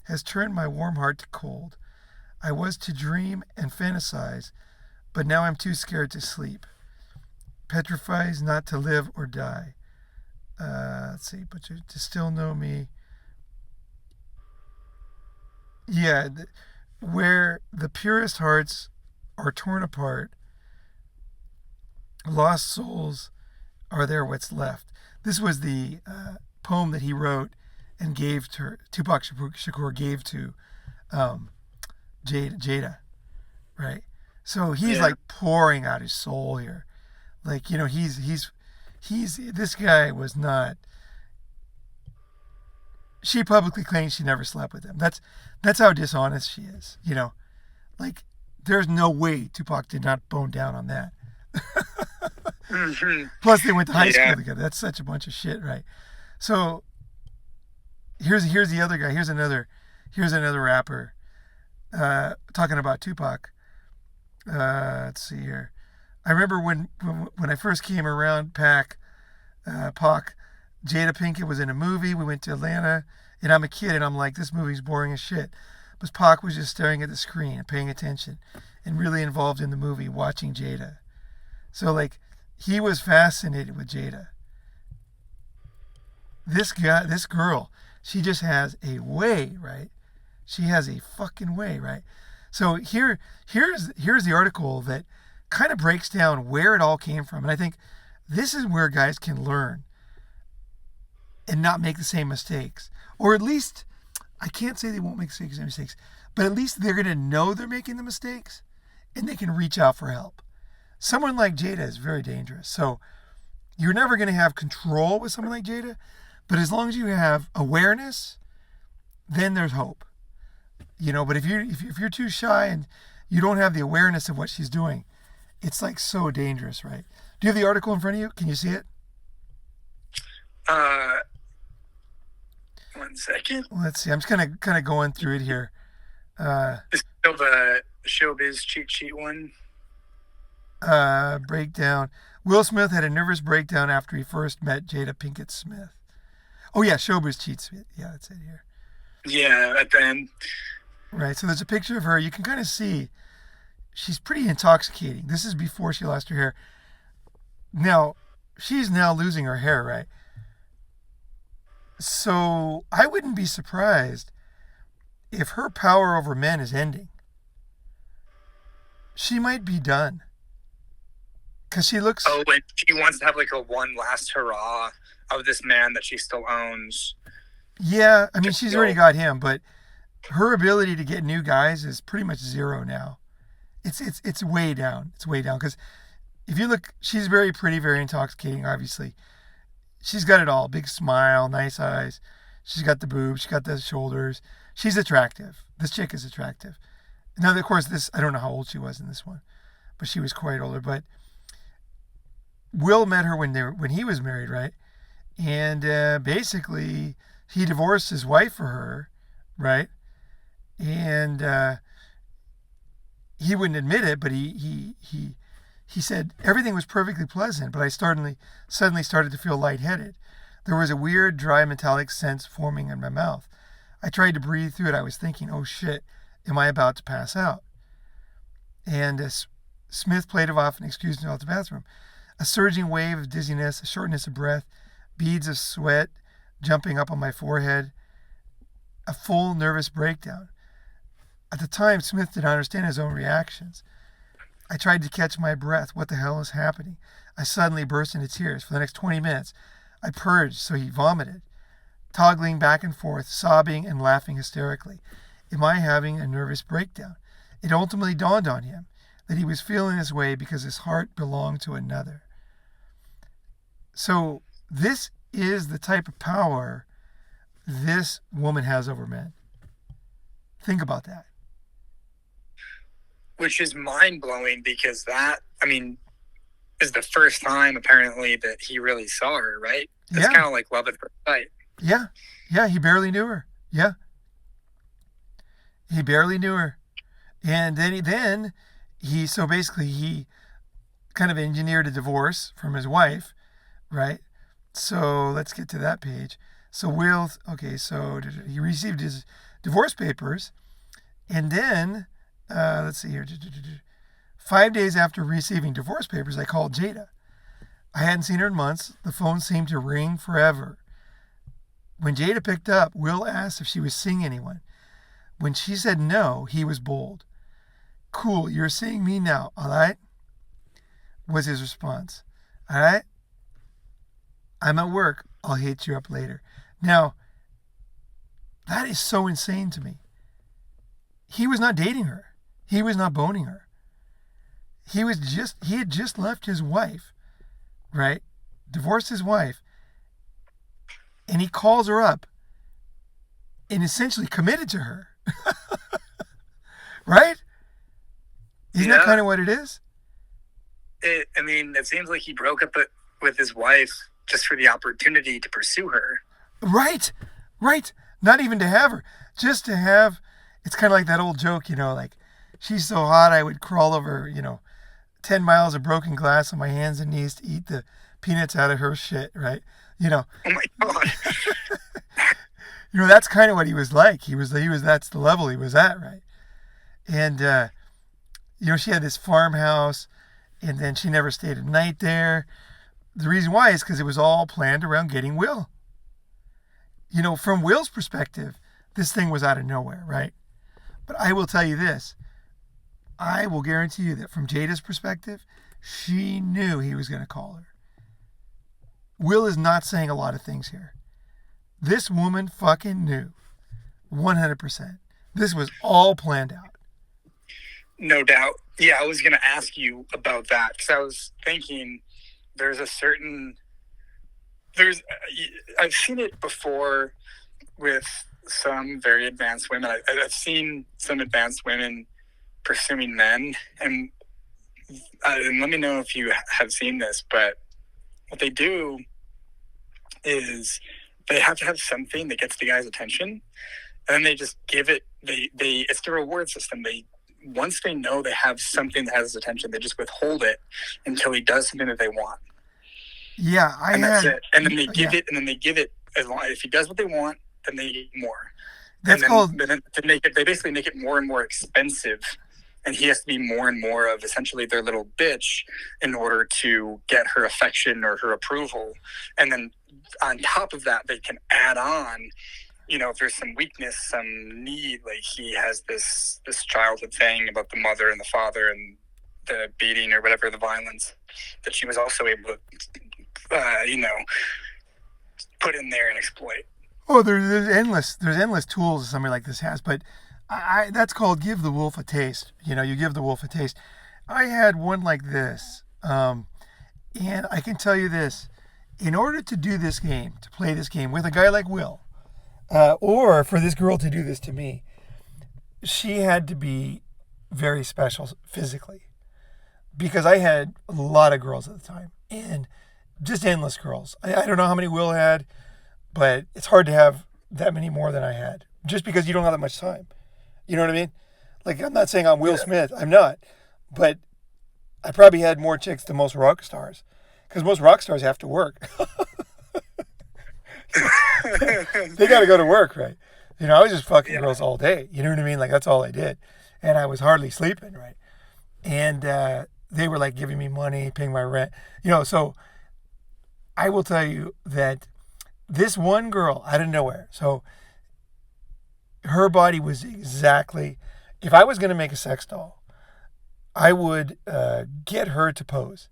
has turned my warm heart to cold. I was to dream and fantasize, but now I'm too scared to sleep. Petrifies not to live or die. Let's see, but to still know me. Yeah, where the purest hearts are torn apart, lost souls are there what's left. This was the poem that he wrote and gave to Tupac Shakur gave to Jada, right? So he's like pouring out his soul here, like he's this guy was not. She publicly claims she never slept with him. That's how dishonest she is. Like there's no way Tupac did not bone down on that. Mm-hmm. Plus they went to high school together. That's such a bunch of shit, right? So here's the other guy. Here's another rapper talking about Tupac. Let's see here. I remember when I first came around Pac, Jada Pinkett was in a movie. We went to Atlanta, and I'm a kid, and I'm like, this movie's boring as shit. But Pac was just staring at the screen and paying attention and really involved in the movie, watching Jada. So, like, he was fascinated with Jada. This girl, she just has a way, right? She has a fucking way, right? So here's the article that kind of breaks down where it all came from. And I think this is where guys can learn and not make the same mistakes. Or at least, I can't say they won't make the same mistakes, but at least they're going to know they're making the mistakes and they can reach out for help. Someone like Jada is very dangerous. So you're never going to have control with someone like Jada, but as long as you have awareness, then there's hope. But if you're too shy and you don't have the awareness of what she's doing, it's like so dangerous, right? Do you have the article in front of you? Can you see it? 1 second. Let's see. I'm just kind of going through it here. Is still the showbiz cheat sheet one? Breakdown. Will Smith had a nervous breakdown after he first met Jada Pinkett Smith. Oh yeah, showbiz cheats. Yeah, that's it here. Yeah, at the end. Right. So there's a picture of her. You can kind of see she's pretty intoxicating. This is before she lost her hair. Now, she's now losing her hair, right? So I wouldn't be surprised if her power over men is ending. She might be done. Because she looks... Oh, and she wants to have like a one last hurrah of this man that she still owns. Yeah, I mean, she's already got him, but her ability to get new guys is pretty much zero now. It's way down. It's way down. Because if you look, she's very pretty, very intoxicating, obviously. She's got it all. Big smile, nice eyes. She's got the boobs. She's got the shoulders. She's attractive. This chick is attractive. Now, of course, I don't know how old she was in this one, but she was quite older. But Will met her when he was married, right? And basically, he divorced his wife for her, right? And he wouldn't admit it, but he said everything was perfectly pleasant, but I suddenly started to feel lightheaded. There was a weird, dry, metallic sense forming in my mouth. I tried to breathe through it. I was thinking, oh shit, am I about to pass out? And Smith played it off and excused me out the bathroom. A surging wave of dizziness, a shortness of breath, beads of sweat jumping up on my forehead, a full nervous breakdown. At the time, Smith did not understand his own reactions. I tried to catch my breath. What the hell is happening? I suddenly burst into tears. For the next 20 minutes, I purged so he vomited, toggling back and forth, sobbing and laughing hysterically. Am I having a nervous breakdown? It ultimately dawned on him that he was feeling this way because his heart belonged to another. So this is the type of power this woman has over men. Think about that. Which is mind-blowing because that, I mean, is the first time apparently that he really saw her, right? It's kind of like love at first sight. Yeah. Yeah, he barely knew her. Yeah. He barely knew her. And then he kind of engineered a divorce from his wife, right? So let's get to that page. So he received his divorce papers, and then, let's see here. 5 days after receiving divorce papers, I called Jada. I hadn't seen her in months. The phone seemed to ring forever. When Jada picked up, Will asked if she was seeing anyone. When she said no, he was bold. Cool, you're seeing me now, all right? Was his response. All right? I'm at work. I'll hit you up later. Now, that is so insane to me. He was not dating her. He was not boning her. He had just left his wife, right? Divorced his wife. And he calls her up and essentially committed to her. Right? Isn't that kind of what it is? It seems like he broke up with his wife just for the opportunity to pursue her. Right. Not even to have her. Just to have, it's kind of like that old joke, like, she's so hot I would crawl over, 10 miles of broken glass on my hands and knees to eat the peanuts out of her shit, right? Oh my God. That's kind of what he was like. That's the level he was at, right? And, she had this farmhouse, and then she never stayed a night there. The reason why is because it was all planned around getting Will. From Will's perspective, this thing was out of nowhere, right? But I will tell you this. I will guarantee you that from Jada's perspective, she knew he was going to call her. Will is not saying a lot of things here. This woman fucking knew. 100%. This was all planned out. No doubt. Yeah, I was going to ask you about that because I was thinking I've seen it before with some very advanced women. I've seen some advanced women pursuing men, and let me know if you have seen this, but what they do is they have to have something that gets the guy's attention, and then they just give it, it's the reward system. Once they know they have something that has his attention, they just withhold it until he does something that they want. Yeah, that's it. And then they give it as long if he does what they want, then they get more. They basically make it more and more expensive, and he has to be more and more of essentially their little bitch in order to get her affection or her approval. And then on top of that, they can add on, if there's some weakness, some need, like he has this childhood thing about the mother and the father and the beating or whatever, the violence that she was also able to, put in there and exploit. Oh, there's endless tools somebody like this has, but that's called give the wolf a taste. You give the wolf a taste. I had one like this, and I can tell you this: in order to do this game, to play this game with a guy like Will, or for this girl to do this to me, she had to be very special physically, because I had a lot of girls at the time, and just endless girls. I don't know how many Will had, but it's hard to have that many more than I had, just because you don't have that much time. You know what I mean? Like, I'm not saying I'm Will Smith. I'm not. But I probably had more chicks than most rock stars, because most rock stars have to work. They got to go to work, right? I was just fucking Yeah. girls all day. You know what I mean? Like, that's all I did. And I was hardly sleeping, right? And they were like giving me money, paying my rent. So I will tell you that this one girl out of nowhere, so her body was exactly, if I was going to make a sex doll, I would get her to pose.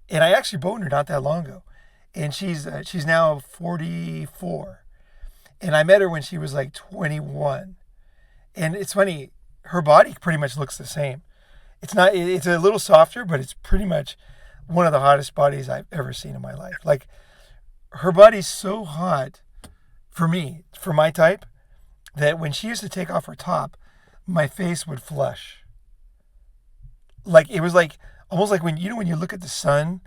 And I actually boned her not that long ago. And she's now 44. And I met her when she was like 21. And it's funny, her body pretty much looks the same. It's a little softer, but it's pretty much one of the hottest bodies I've ever seen in my life. Like, her body's so hot for me, for my type, that when she used to take off her top, my face would flush. Like, it was like, almost like when you look at the sun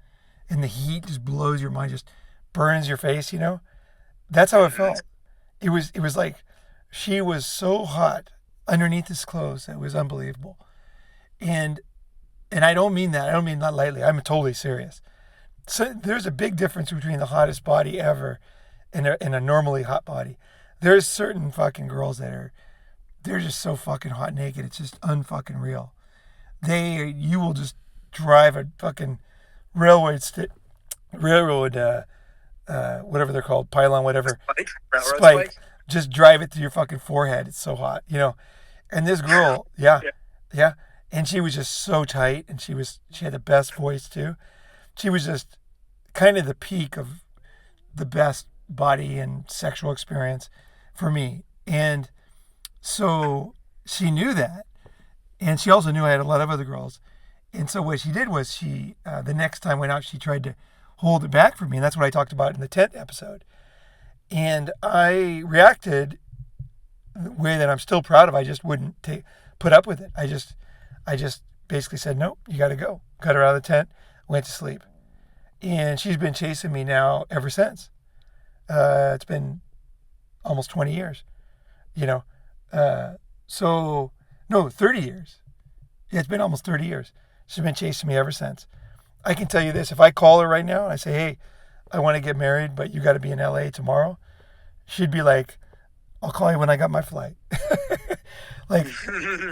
and the heat just blows your mind, just burns your face, That's how it felt. It was like she was so hot underneath his clothes. It was unbelievable. And I don't mean that. I don't mean that lightly. I'm totally serious. So there's a big difference between the hottest body ever and a normally hot body. There's certain fucking girls they're just so fucking hot naked. It's just unfucking real. You will just drive a fucking railroad, whatever they're called, pylon, whatever, spike. Just drive it through your fucking forehead. It's so hot, And this girl, yeah. And she was just so tight, and she had the best voice too. She was just kind of the peak of the best body and sexual experience for me. And so she knew that. And she also knew I had a lot of other girls. And so what she did was the next time went out, she tried to hold it back from me. And that's what I talked about in the tent episode. And I reacted the way that I'm still proud of. I just wouldn't put up with it. I just basically said, nope, you got to go. Got her out of the tent, went to sleep. And she's been chasing me now ever since. It's been almost 20 years, 30 years. Yeah, it's been almost 30 years. She's been chasing me ever since. I can tell you this, if I call her right now and I say, hey, I want to get married, but you got to be in LA tomorrow, she'd be like, I'll call you when I got my flight. Like,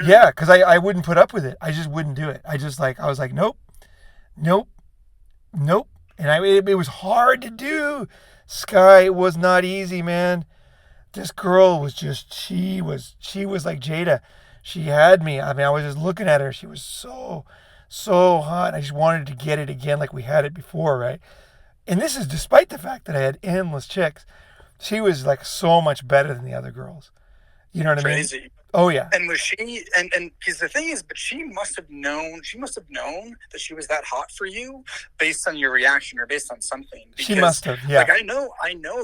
yeah, because I wouldn't put up with it. I just wouldn't do it. I was like, nope. And it was hard to do. Sky, it was not easy, man. This girl was just, she was like Jada. She had me. I mean, I was just looking at her. She was so hot. I just wanted to get it again like we had it before, right? And this is despite the fact that I had endless chicks. She was like so much better than the other girls. You know what I mean? Crazy. Oh yeah. And was she? And because the thing is, but she must have known. She must have known that she was that hot for you, based on your reaction or based on something. Because, she must have. Yeah. Like I know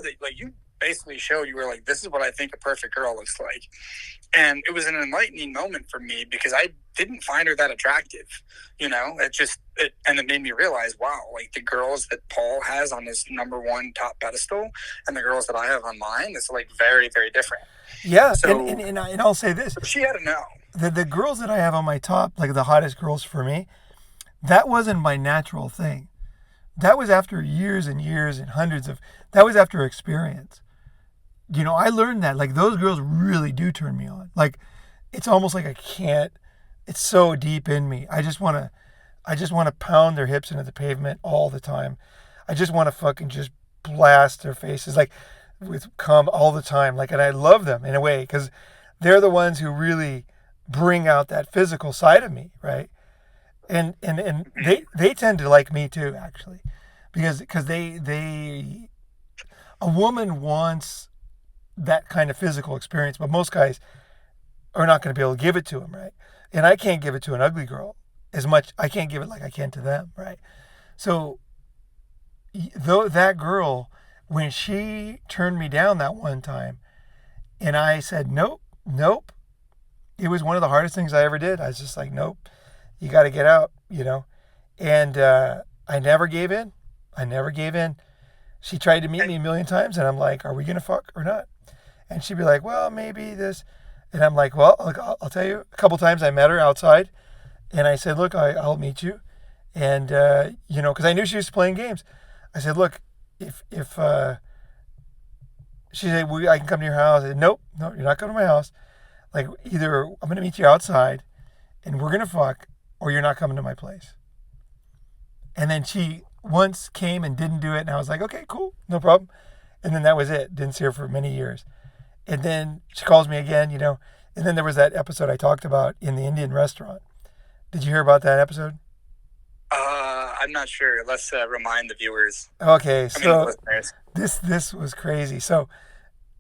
that like you basically showed, you were like, this is what I think a perfect girl looks like. And it was an enlightening moment for me because I didn't find her that attractive. And it made me realize, wow, like the girls that Paul has on his number one top pedestal and the girls that I have on mine, it's like very, very different. Yeah. So, and I'll say this. She had to know. The girls that I have on my top, like the hottest girls for me, that wasn't my natural thing. That was after years and years and that was after experience. I learned that, like, those girls really do turn me on. Like, it's almost like I can't, it's so deep in me. I just want to pound their hips into the pavement all the time. I just want to fucking just blast their faces, like, with cum all the time. Like, and I love them in a way, because they're the ones who really bring out that physical side of me, right? And they tend to like me too, actually, because a woman wants that kind of physical experience, but most guys are not going to be able to give it to them, right? And I can't give it to an ugly girl as much. I can't give it like I can to them, right? So though that girl, when she turned me down that one time and I said nope, it was one of the hardest things I ever did. I was just like, nope, you got to get out, and I never gave in. She tried to meet me a million times and I'm like, are we going to fuck or not? And she'd be like, well, maybe this. And I'm like, well, I'll tell you. A couple times I met her outside and I said, look, I'll meet you. And, because I knew she was playing games. I said, look, if she said, I can come to your house. I said, nope, no, you're not coming to my house. Like, either I'm going to meet you outside and we're going to fuck, or you're not coming to my place. And then she once came and didn't do it. And I was like, okay, cool, no problem. And then that was it. Didn't see her for many years. And then she calls me again, And then there was that episode I talked about in the Indian restaurant. Did you hear about that episode? I'm not sure. Let's remind the viewers. Okay, The so listeners. this was crazy. So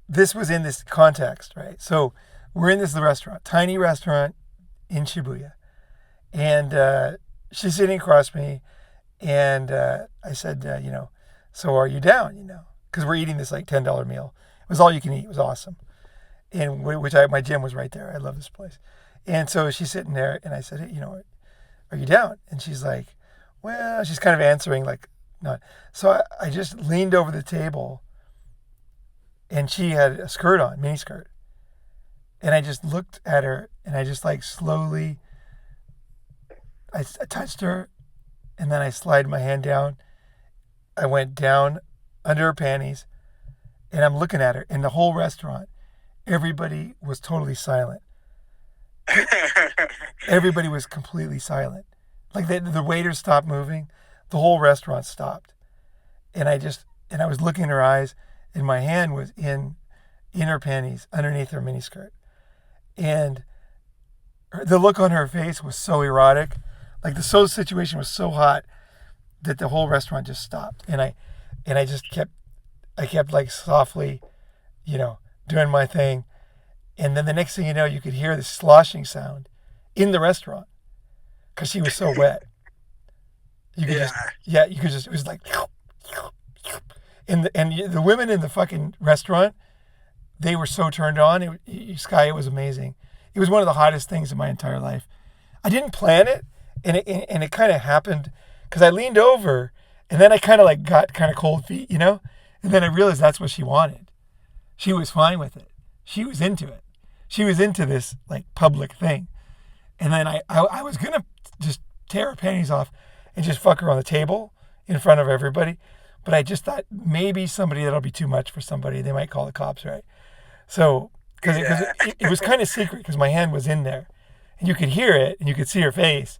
this was in this context, right? So we're in this restaurant, tiny restaurant in Shibuya, and she's sitting across me, and I said, so are you down? Because we're eating this like $10 meal. It was all you can eat. It was awesome, and my gym was right there. I love this place, and so she's sitting there, and I said, hey, are you down? And she's like, well, she's kind of answering like, not. So I just leaned over the table, and she had a skirt on, mini skirt. And I just looked at her, and I just like slowly, I touched her, and then I slid my hand down. I went down under her panties, and I'm looking at her. In the whole restaurant, everybody was totally silent. Everybody was completely silent. Like the waiters stopped moving. The whole restaurant stopped. And I was looking in her eyes, and my hand was in her panties underneath her miniskirt. And the look on her face was so erotic. Like the situation was so hot that the whole restaurant just stopped. And I just kept like softly, doing my thing. And then the next thing you know, you could hear the sloshing sound in the restaurant because she was so wet. You could just, it was like, and the women in the fucking restaurant, they were so turned on. Sky, it was amazing. It was one of the hottest things in my entire life. I didn't plan it, and it kind of happened because I leaned over, and then I kind of like got kind of cold feet, and then I realized that's what she wanted. She was fine with it. She was into it. She was into this like public thing, and then I was gonna just tear her panties off and just fuck her on the table in front of everybody, but I just thought maybe that'll be too much for somebody. They might call the cops, right? So because it was kind of secret because my hand was in there, and you could hear it, and you could see her face,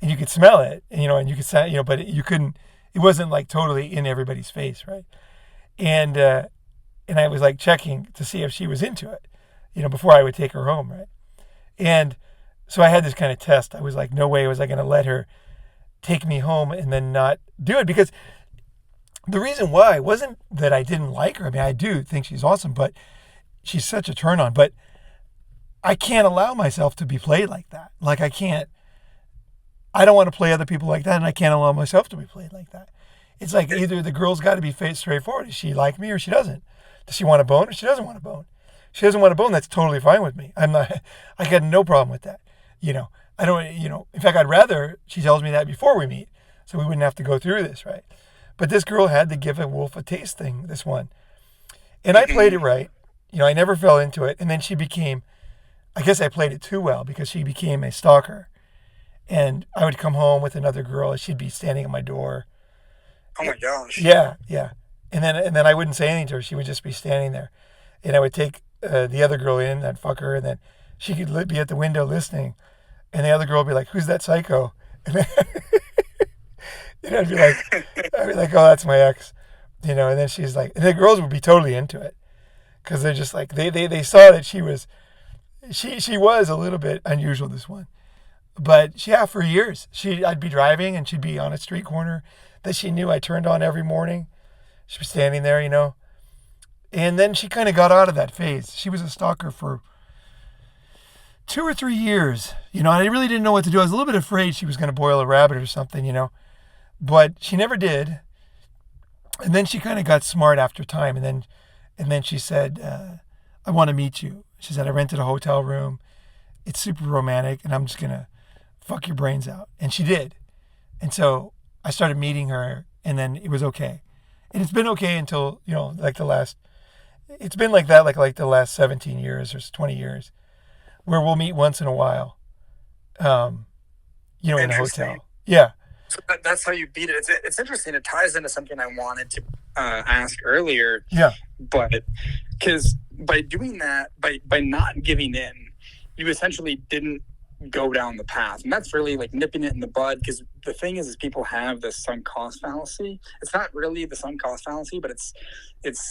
and you could smell it, and you could say, but you couldn't. It wasn't like totally in everybody's face, right? And I was like checking to see if she was into it, before I would take her home, right? And so I had this kind of test. I was like, no way was I going to let her take me home and then not do it, because the reason why wasn't that I didn't like her. I mean, I do think she's awesome, but she's such a turn on. But I can't allow myself to be played like that. Like I don't want to play other people like that, and I can't allow myself to be played like that. It's like either the girl's got to be straightforward. Does she like me or she doesn't? Does she want a bone or she doesn't want a bone? If she doesn't want a bone, that's totally fine with me. I got no problem with that. I don't, in fact, I'd rather she tells me that before we meet, so we wouldn't have to go through this, right? But this girl had to give a wolf a taste thing, this one. And I played it right. I never fell into it. And then she became, I guess I played it too well because she became a stalker. And I would come home with another girl and she'd be standing at my door. Oh my gosh. Yeah. And then I wouldn't say anything to her. She would just be standing there. And I would take the other girl in, I'd fuck her, and then she could be at the window listening. And the other girl would be like, who's that psycho? And then I'd be like, oh, that's my ex. And then she's like, and the girls would be totally into it. Because they're just like, they saw that she was a little bit unusual, this one. But for years, I'd be driving and she'd be on a street corner that she knew I turned on every morning. She was standing there, And then she kind of got out of that phase. She was a stalker for 2 or 3 years. I really didn't know what to do. I was a little bit afraid she was going to boil a rabbit or something, But she never did. And then she kind of got smart after time. And then she said, I want to meet you. She said, I rented a hotel room. It's super romantic, and I'm just going to fuck your brains out. And she did. And so I started meeting her, and then it was okay. And it's been okay until, it's been like that, like the last 17 years or 20 years, where we'll meet once in a while, in a hotel. Yeah. So that's how you beat it. It's interesting. It ties into something I wanted to ask earlier. Yeah. But because by doing that, by not giving in, you essentially didn't go down the path, and that's really like nipping it in the bud. Because the thing is people have this sunk cost fallacy. It's not really the sunk cost fallacy, but it's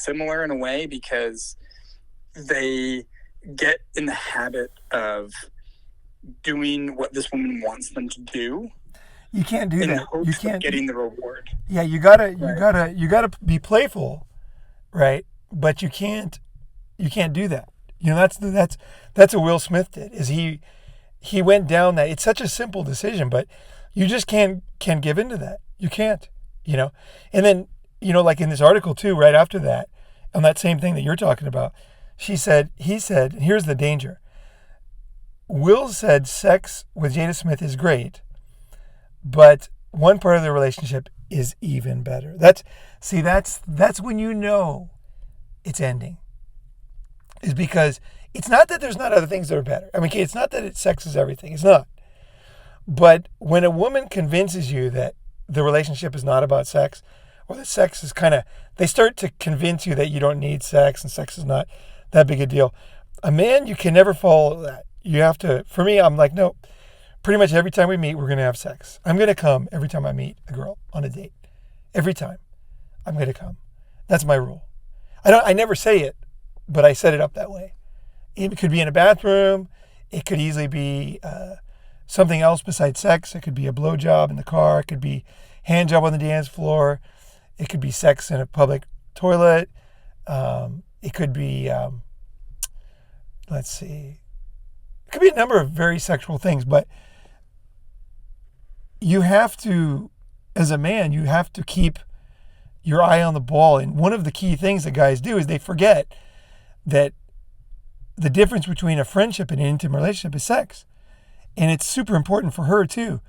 similar in a way, because they get in the habit of doing what this woman wants them to do. You can't do in that. hopes You can't of getting the reward. Yeah, you gotta be playful, right? But you can't do that. You know, that's what Will Smith did. Is he went down that. It's such a simple decision, but you just can't give into that. You can't, you know. And then, you know, like in this article too, right after that, on that same thing that you're talking about, he said, here's the danger. Will said sex with Jada Smith is great, but one part of the relationship is even better. That's when you know it's ending. Is because it's not that there's not other things that are better. I mean, it's not that sex is everything. It's not. But when a woman convinces you that the relationship is not about sex, or that sex is they start to convince you that you don't need sex and sex is not that big a deal. A man, you can never follow that. You have to, for me, I'm like, no, pretty much every time we meet, we're going to have sex. I'm going to come every time I meet a girl on a date. Every time I'm going to come. That's my rule. I never say it, but I set it up that way. It could be in a bathroom. It could easily be something else besides sex. It could be a blowjob in the car. It could be hand job on the dance floor. It could be sex in a public toilet. It could be, let's see. It could be a number of very sexual things, but you have to, as a man, you have to keep your eye on the ball. And one of the key things that guys do is they forget that the difference between a friendship and an intimate relationship is sex. And it's super important for her too,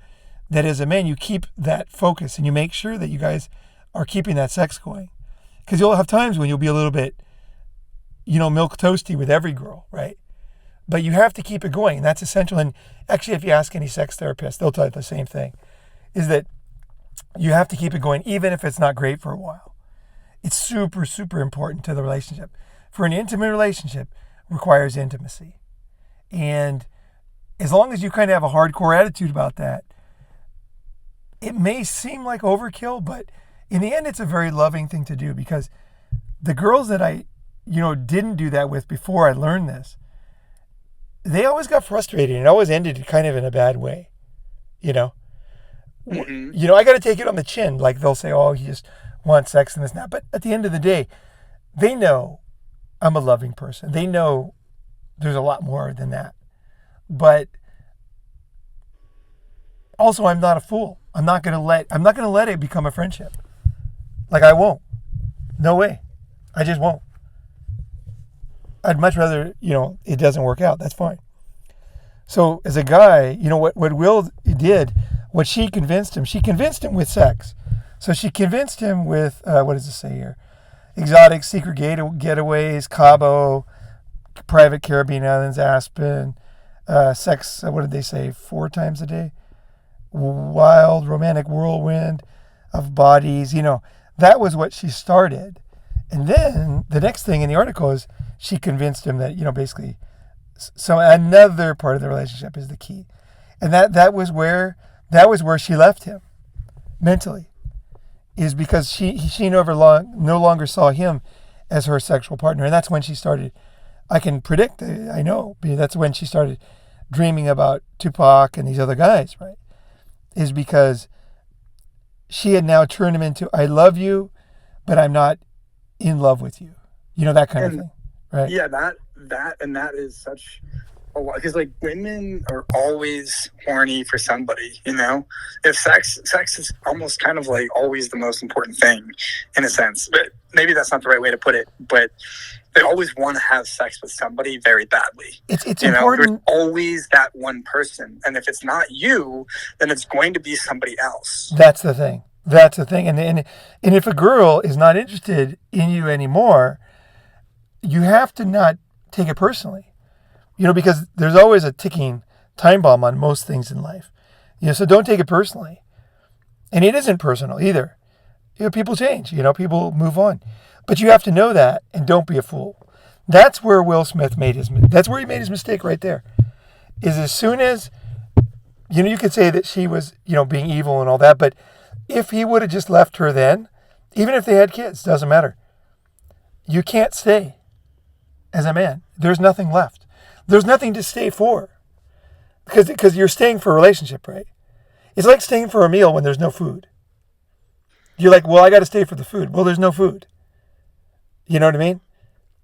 that as a man, you keep that focus and you make sure that you guys are keeping that sex going. Because you'll have times when you'll be a little bit, you know, milk toasty with every girl, right? But you have to keep it going. And that's essential. And actually, if you ask any sex therapist, they'll tell you the same thing, is that you have to keep it going, even if it's not great for a while. It's super, super important to the relationship. For an intimate relationship, requires intimacy. And as long as you kind of have a hardcore attitude about that, it may seem like overkill, but in the end, it's a very loving thing to do, because the girls that I, didn't do that with before I learned this, they always got frustrated and it always ended kind of in a bad way, Mm-hmm. I got to take it on the chin. Like they'll say, oh, he just wants sex and this and that. But at the end of the day, they know I'm a loving person. They know there's a lot more than that. But also, I'm not a fool. I'm not going to let it become a friendship. Like I won't. No way. I just won't. I'd much rather, it doesn't work out. That's fine. So as a guy, what Will did, what she convinced him with sex. So she convinced him with, what does it say here? Exotic secret getaways, Cabo, private Caribbean islands, Aspen, sex, what did they say, 4 times a day? Wild, romantic whirlwind of bodies, that was what she started. And then the next thing in the article is she convinced him that, basically, so another part of the relationship is the key. And that was where she left him mentally, is because she no longer saw him as her sexual partner. And that's when she started, I can predict, I know, that's when she started dreaming about Tupac and these other guys, right? Is because she had now turned him into, I love you, but I'm not in love with you. That kind of thing, right? Yeah, that is such a lot, because like women are always horny for somebody, if sex is almost kind of like always the most important thing in a sense, but maybe that's not the right way to put it, but they always want to have sex with somebody very badly. It's important. There's always that one person, and if it's not you, then it's going to be somebody else. That's the thing. And if a girl is not interested in you anymore, you have to not take it personally, because there's always a ticking time bomb on most things in life, so don't take it personally. And it isn't personal either. People change, people move on. But you have to know that and don't be a fool. That's where Will Smith that's where he made his mistake right there. Is as soon as, you could say that she was, being evil and all that, but if he would have just left her then, even if they had kids, doesn't matter. You can't stay as a man. There's nothing left. There's nothing to stay for. Because you're staying for a relationship, right? It's like staying for a meal when there's no food. You're like, well, I got to stay for the food. Well, there's no food. You know what I mean?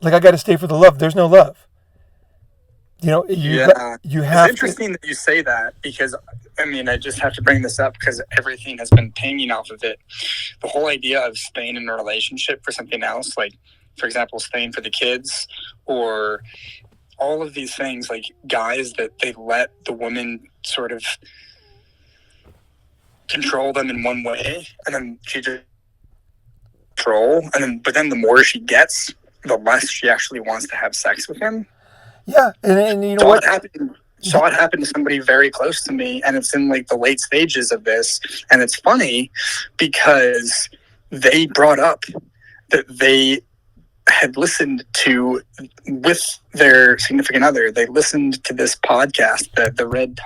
Like, I got to stay for the love. There's no love. You have It's interesting that you say that because, I just have to bring this up because everything has been pinging off of it. The whole idea of staying in a relationship for something else, like, for example, staying for the kids or all of these things, like guys that they let the woman sort of control them in one way and then she just but then the more she gets, the less she actually wants to have sex with him. Yeah, and you know what? Saw it happen to somebody very close to me, and it's in like the late stages of this. And it's funny because they brought up that they had listened to, with their significant other, they listened to this podcast, the Red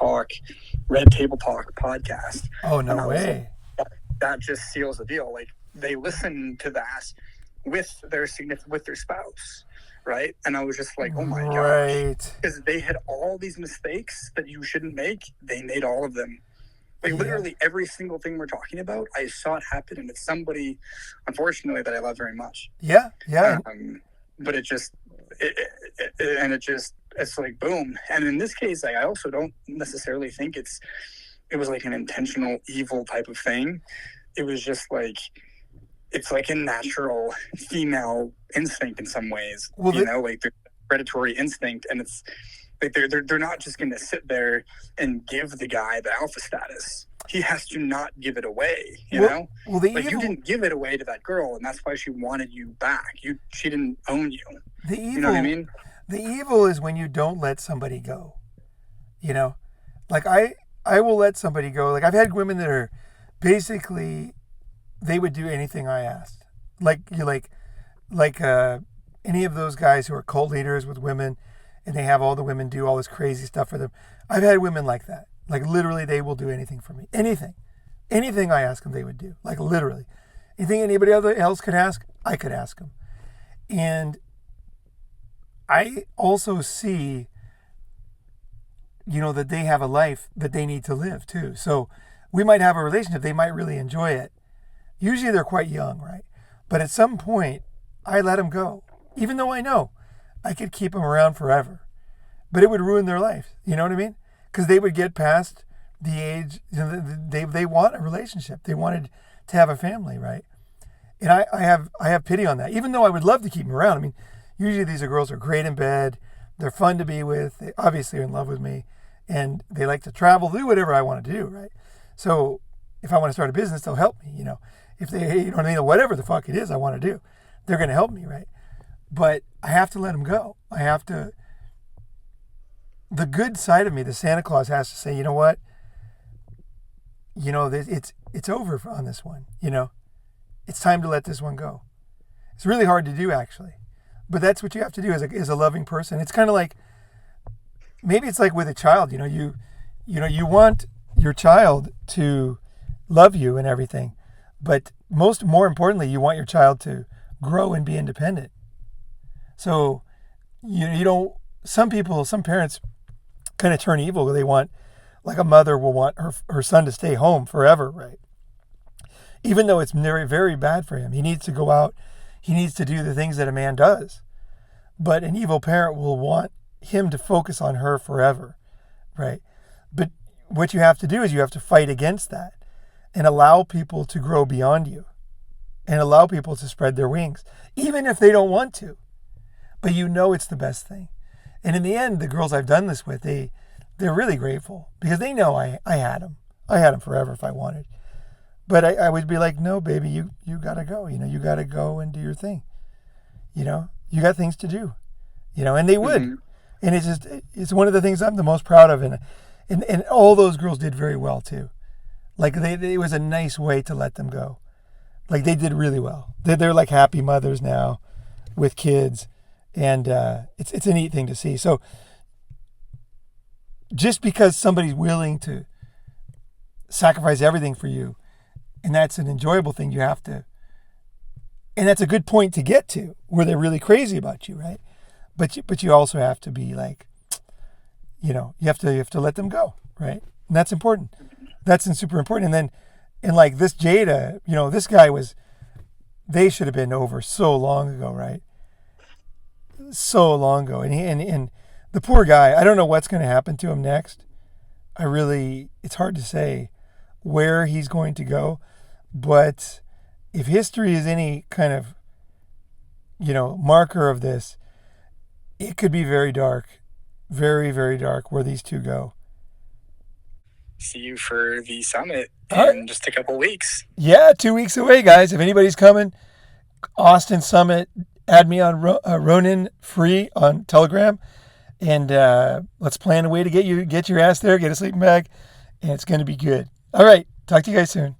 Table Talk podcast. Oh, no way. Like, that just seals the deal. Like, they listened to that with their spouse. Right. And I was just like, oh my gosh. Because they had all these mistakes that you shouldn't make. They made all of them. Like literally every single thing we're talking about, I saw it happen. And it's somebody, unfortunately, that I love very much. Yeah. Yeah. But it's like, boom. And in this case, I also don't necessarily think it was like an intentional evil type of thing. It was just like, it's like a natural female instinct in some ways, like their predatory instinct. And it's like, they're not just going to sit there and give the guy the alpha status. He has to not give it away, you know? Well, you didn't give it away to that girl, and that's why she wanted you back. She didn't own you. You know what I mean? The evil is when you don't let somebody go, like I will let somebody go. Like I've had women that are basically, they would do anything I asked. Any of those guys who are cult leaders with women and they have all the women do all this crazy stuff for them. I've had women like that. Like literally they will do anything for me. Anything I ask them, they would do. Like literally. Anything anybody else could ask, I could ask them. And I also see, that they have a life that they need to live too. So we might have a relationship. They might really enjoy it. Usually they're quite young, right? But at some point, I let them go. Even though I know I could keep them around forever. But it would ruin their life. You know what I mean? Because they would get past the age, they want a relationship. They wanted to have a family, right? And I have pity on that. Even though I would love to keep them around. Usually these girls are great in bed. They're fun to be with. They obviously are in love with me. And they like to travel, do whatever I want to do, right? So if I want to start a business, they'll help me, If they, whatever the fuck it is I want to do, they're going to help me, right? But I have to let them go. The good side of me, the Santa Claus, has to say, you know what? It's over on this one, It's time to let this one go. It's really hard to do, actually. But that's what you have to do as a loving person. It's kind of like, maybe it's like with a child, you want your child to love you and everything. But more importantly, you want your child to grow and be independent. So, some parents kind of turn evil. They want, like a mother will want her son to stay home forever, right? Even though it's very, very bad for him. He needs to go out. He needs to do the things that a man does. But an evil parent will want him to focus on her forever, right? But what you have to do is you have to fight against that and allow people to grow beyond you and allow people to spread their wings, even if they don't want to. But it's the best thing. And in the end, the girls I've done this with, they're really grateful because they know I had them. I had them forever if I wanted. But I would be like, no, baby, you got to go. You got to go and do your thing. You got things to do. And they would. Mm-hmm. And it's one of the things I'm the most proud of. And all those girls did very well too. Like it was a nice way to let them go. Like they did really well. They're like happy mothers now with kids, and it's a neat thing to see. So just because somebody's willing to sacrifice everything for you, and that's an enjoyable thing, you have to, and that's a good point to get to where they're really crazy about you, right? But you also have to be like, you have to let them go, right? And that's important. That's super important. And like this Jada, this guy they should have been over so long ago, right? So long ago. And the poor guy, I don't know what's going to happen to him next. It's hard to say where he's going to go. But if history is any kind of, marker of this, it could be very dark, very, very dark where these two go. See you for the summit in just a couple weeks. Yeah, 2 weeks away, guys. If anybody's coming, Austin Summit, add me on Ronin free on Telegram, and let's plan a way to get your ass there, get a sleeping bag, and it's going to be good. All right, talk to you guys soon.